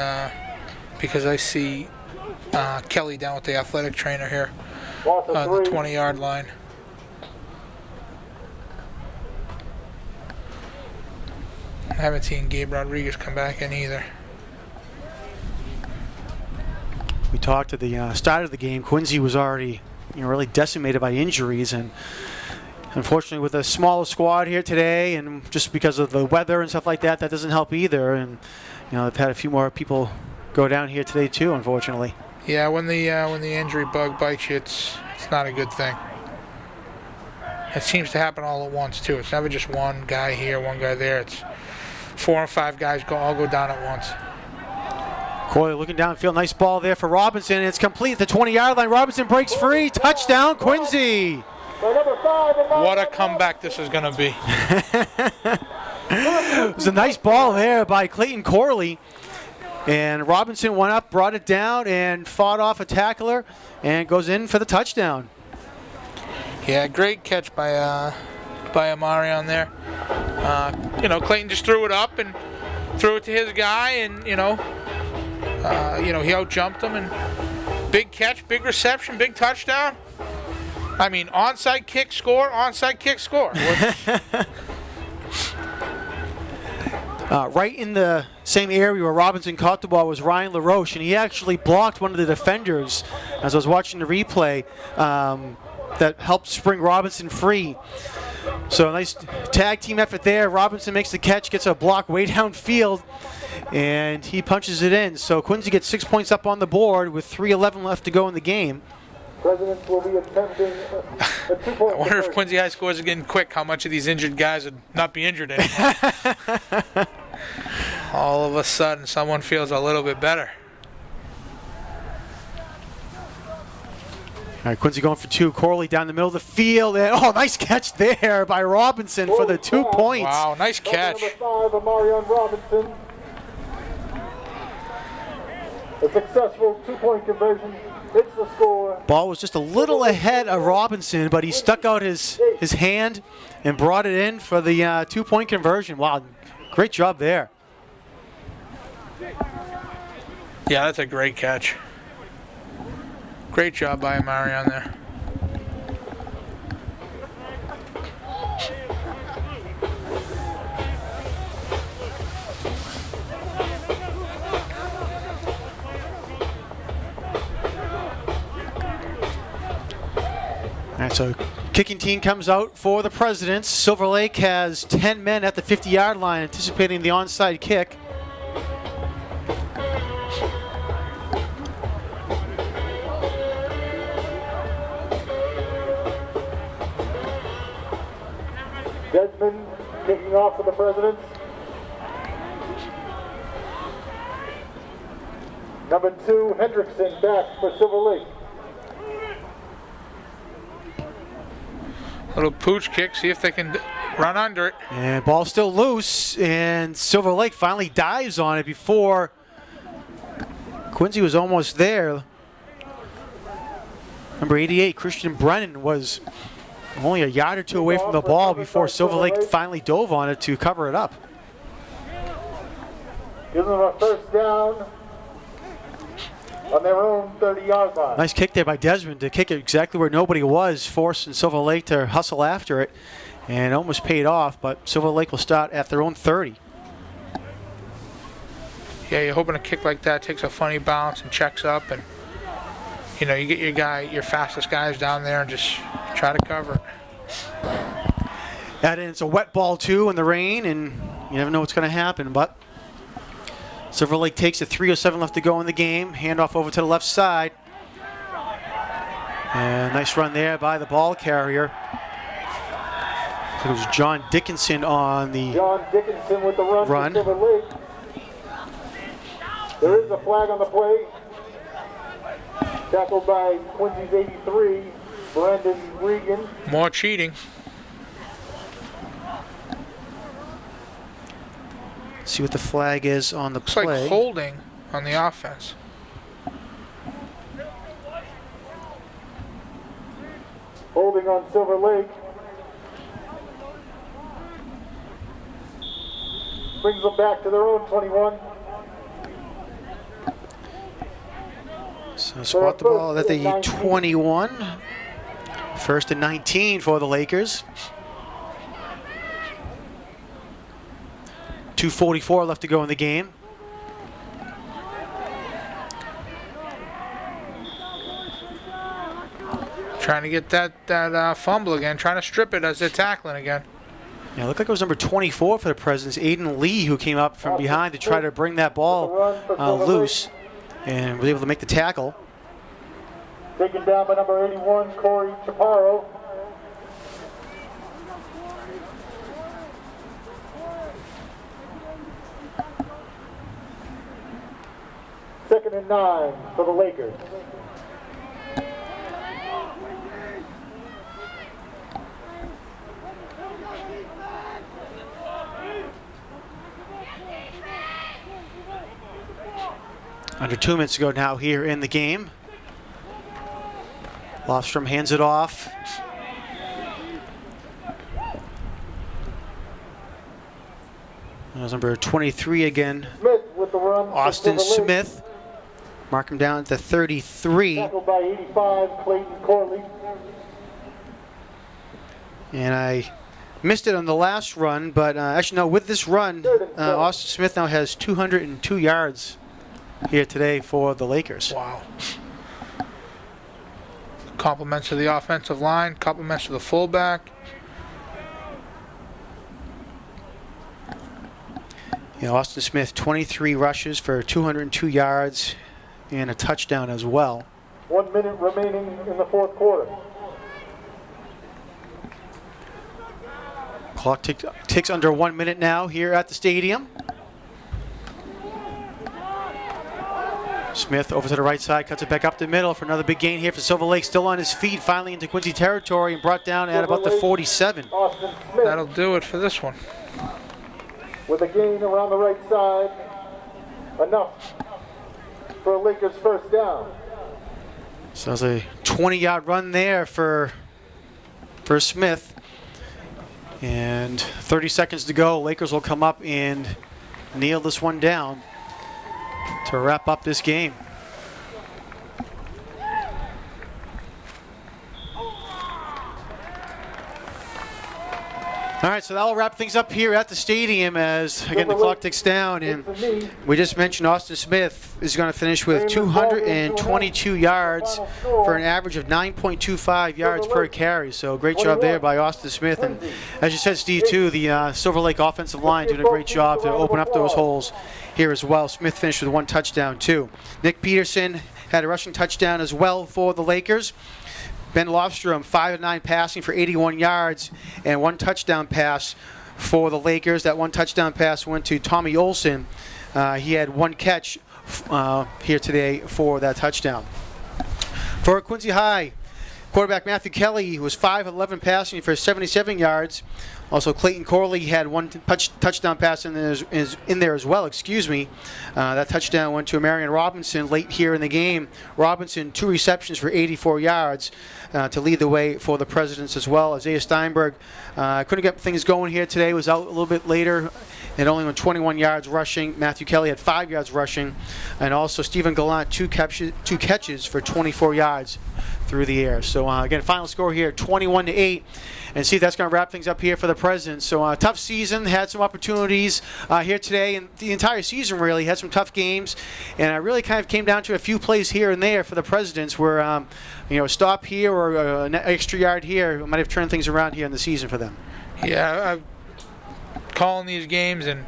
because I see Kelly down with the athletic trainer here on the 20-yard line. I haven't seen Gabe Rodriguez come back in either. We talked at the start of the game. Quincy was already, really decimated by injuries, and unfortunately, with a smaller squad here today, and just because of the weather and stuff like that, that doesn't help either. And they've had a few more people go down here today too, unfortunately. Yeah, when the injury bug bites you, it's not a good thing. It seems to happen all at once too. It's never just one guy here, one guy there. It's 4 and 5 guys all go down at once. Corley looking downfield. Nice ball there for Robinson. It's complete at the 20-yard line. Robinson breaks free. Touchdown, Quincy. By number 5, What a comeback this is going to be. It was a nice ball there by Clayton Corley. And Robinson went up, brought it down, and fought off a tackler and goes in for the touchdown. Yeah, great catch by Amari on there. Clayton just threw it up and threw it to his guy, and he out-jumped him, and big catch, big reception, big touchdown. I mean, onside kick, score, onside kick, score. Right in the same area where Robinson caught the ball was Ryan LaRoche, and he actually blocked one of the defenders as I was watching the replay that helped spring Robinson free. So a nice tag team effort there. Robinson makes the catch, gets a block way downfield, and he punches it in. So Quincy gets 6 points up on the board with 3:11 left to go in the game. Presidents will be attempting a 2-point I wonder if Quincy High scores again quick, how much of these injured guys would not be injured anymore. All of a sudden, someone feels a little bit better. All right, Quincy going for 2. Corley down the middle of the field. And, nice catch there by Robinson for the 2 points. Wow, nice catch. Number 5, Amarion Robinson. A successful 2-point conversion. It's the score. Ball was just a little ahead of Robinson, but he stuck out his hand and brought it in for the 2-point conversion. Wow, great job there. Yeah, that's a great catch. Great job by Amari on there. All right, so kicking team comes out for the Presidents. Silver Lake has 10 men at the 50-yard line anticipating the onside kick. Desmond kicking off for the Presidents. Number 2, Hendrickson back for Silver Lake. Little pooch kick, see if they can run under it. And ball still loose, and Silver Lake finally dives on it before Quincy was almost there. Number 88, Christian Brennan, was only a yard or 2 away from the ball before Silver Lake finally dove on it to cover it up. Gives them a first down on their own 30-yard line. Nice kick there by Desmond to kick it exactly where nobody was, forcing Silver Lake to hustle after it, and almost paid off, but Silver Lake will start at their own 30. Yeah, you're hoping a kick like that takes a funny bounce and checks up, and you get your fastest guys down there and just try to cover it. And it's a wet ball too in the rain, and you never know what's going to happen, but Silver Lake takes it. 3:07 left to go in the game. Handoff over to the left side. And nice run there by the ball carrier. It was John Dickinson on the John Dickinson with the run. For Silver Lake. There is a flag on the play. Tackled by Quincy's 83, Brandon Regan. More cheating. See what the flag is on the play. Looks like holding on the offense. Holding on Silver Lake. Brings them back to their own 21. So spot the ball at the 21. 1st and 19 for the Lakers. 2:44 left to go in the game. Trying to get that fumble again, trying to strip it as they're tackling again. Yeah, it looked like it was number 24 for the Presidents, Aiden Lee, who came up from behind to try to bring that ball loose and was able to make the tackle. Taken down by number 81, Corey Chaparro. 2nd and 9 for the Lakers. Under 2 minutes to go now here in the game. Lofstrom hands it off. That was number 23 again, Smith with the run. for Austin Silver Lake. Smith. Mark him down to 33. Tackled by 85, Clayton Corley. And I missed it on the last run, but actually no, with this run, Austin Smith now has 202 yards here today for the Lakers. Wow. Compliments to the offensive line, compliments to the fullback. Yeah, Austin Smith, 23 rushes for 202 yards and a touchdown as well. 1 minute remaining in the fourth quarter. Clock ticks under 1 minute now here at the stadium. Smith over to the right side, cuts it back up the middle for another big gain here for Silver Lake. Still on his feet, finally into Quincy territory and brought down at about the 47. Austin Smith That'll do it for this one. with a gain around the right side. Enough for a Lakers first down. So it's a 20-yard run there for Smith. And 30 seconds to go. Lakers will come up and nail this one down to wrap up this game. All right, so that'll wrap things up here at the stadium as, again, the clock ticks down. And we just mentioned Austin Smith is going to finish with 222 yards for an average of 9.25 yards per carry. So great job there by Austin Smith. And as you said, Steve, too, the Silver Lake offensive line doing a great job to open up those holes here as well. Smith finished with 1 touchdown, too. Nick Peterson had a rushing touchdown as well for the Lakers. Ben Lofstrom, 5 of 9 passing for 81 yards and 1 touchdown pass for the Lakers. That 1 touchdown pass went to Tommy Olson. He had 1 catch here today for that touchdown. For Quincy High, quarterback Matthew Kelly was 5 of 11 passing for 77 yards. Also, Clayton Corley had 1 touchdown pass in there as well. That touchdown went to Marion Robinson late here in the game. Robinson, 2 receptions for 84 yards to lead the way for the Presidents as well. Isaiah Steinberg couldn't get things going here today. Was out a little bit later and only went 21 yards rushing. Matthew Kelly had 5 yards rushing. And also Stephen Gallant, 2 catches for 24 yards through the air. So again, final score here, 21-8. And see, that's going to wrap things up here for the Presidents. So tough season, had some opportunities here today, and the entire season really had some tough games. And it really kind of came down to a few plays here and there for the Presidents where, a stop here or an extra yard here might have turned things around here in the season for them. Yeah, calling these games and,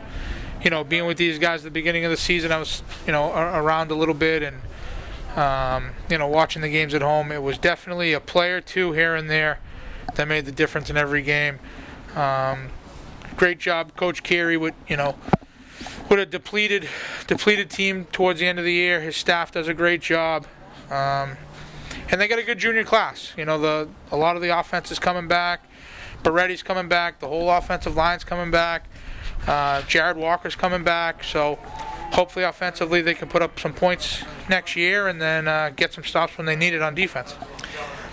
being with these guys at the beginning of the season, I was, around a little bit and, watching the games at home. It was definitely a play or two here and there that made the difference in every game. Great job, Coach Carey, with a depleted team towards the end of the year. His staff does a great job, and they got a good junior class. A lot of the offense is coming back. Beretti's coming back. The whole offensive line's coming back. Jared Walker's coming back. So hopefully offensively they can put up some points next year and then get some stops when they need it on defense.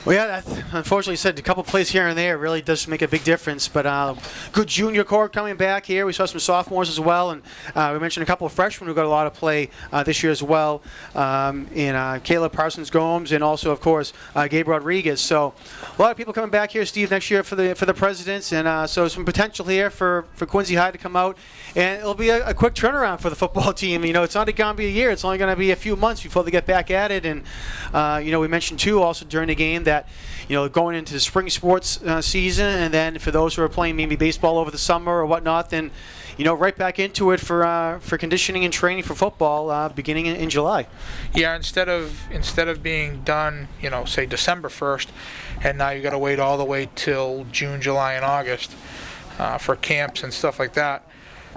Well, yeah, that, unfortunately, said a couple plays here and there really does make a big difference. But good junior core coming back here. We saw some sophomores as well, and we mentioned a couple of freshmen who got a lot of play this year as well. In Caleb Parsons-Gomes and also, of course, Gabe Rodriguez. So a lot of people coming back here, Steve, next year for the Presidents, and so some potential here for Quincy High to come out. And it'll be a quick turnaround for the football team. It's not going to be a year. It's only going to be a few months before they get back at it. And we mentioned too also during the game that going into the spring sports season, and then for those who are playing maybe baseball over the summer or whatnot, then right back into it for conditioning and training for football beginning in July. Yeah, instead of being done, say December 1st, and now you got to wait all the way till June, July, and August for camps and stuff like that.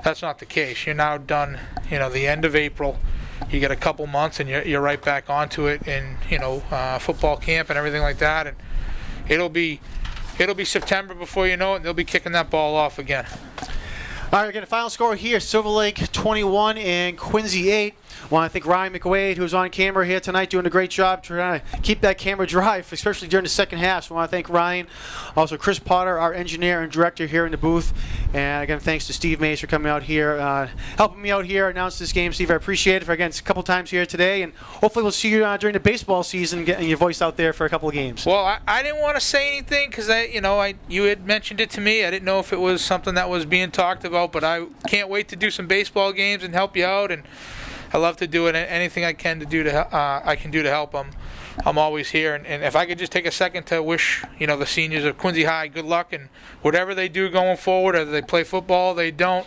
That's not the case. You're now done, the end of April, you get a couple months and you're right back onto it, and football camp and everything like that, and it'll be September before you know it, and they'll be kicking that ball off again. All right, again, the final score here, Silver Lake 21 and Quincy 8. Want to thank Ryan McWade, who's on camera here tonight, doing a great job trying to keep that camera dry, especially during the second half. So I want to thank Ryan. Also, Chris Potter, our engineer and director here in the booth. And again, thanks to Steve Mays for coming out here, helping me out here, announce this game. Steve, I appreciate it. Again, it's a couple times here today, and hopefully we'll see you during the baseball season, getting your voice out there for a couple of games. Well, I didn't want to say anything because you had mentioned it to me. I didn't know if it was something that was being talked about, but I can't wait to do some baseball games and help you out, and I love to do it. Anything I can to help them. I'm always here, and if I could just take a second to wish the seniors of Quincy High good luck and whatever they do going forward, whether they play football, they don't.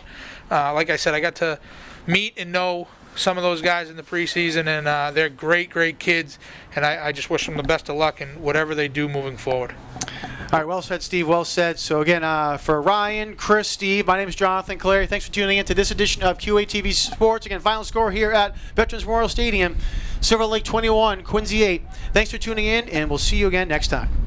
Like I said, I got to meet and know some of those guys in the preseason, and they're great kids, and I just wish them the best of luck in whatever they do moving forward. All right, well said, Steve. Well said. So again, for Ryan, Chris, Steve, my name is Jonathan Clary. Thanks for tuning in to this edition of QATV Sports. Again, final score here at Veterans Memorial Stadium: Silver Lake 21, Quincy 8. Thanks for tuning in, and we'll see you again next time.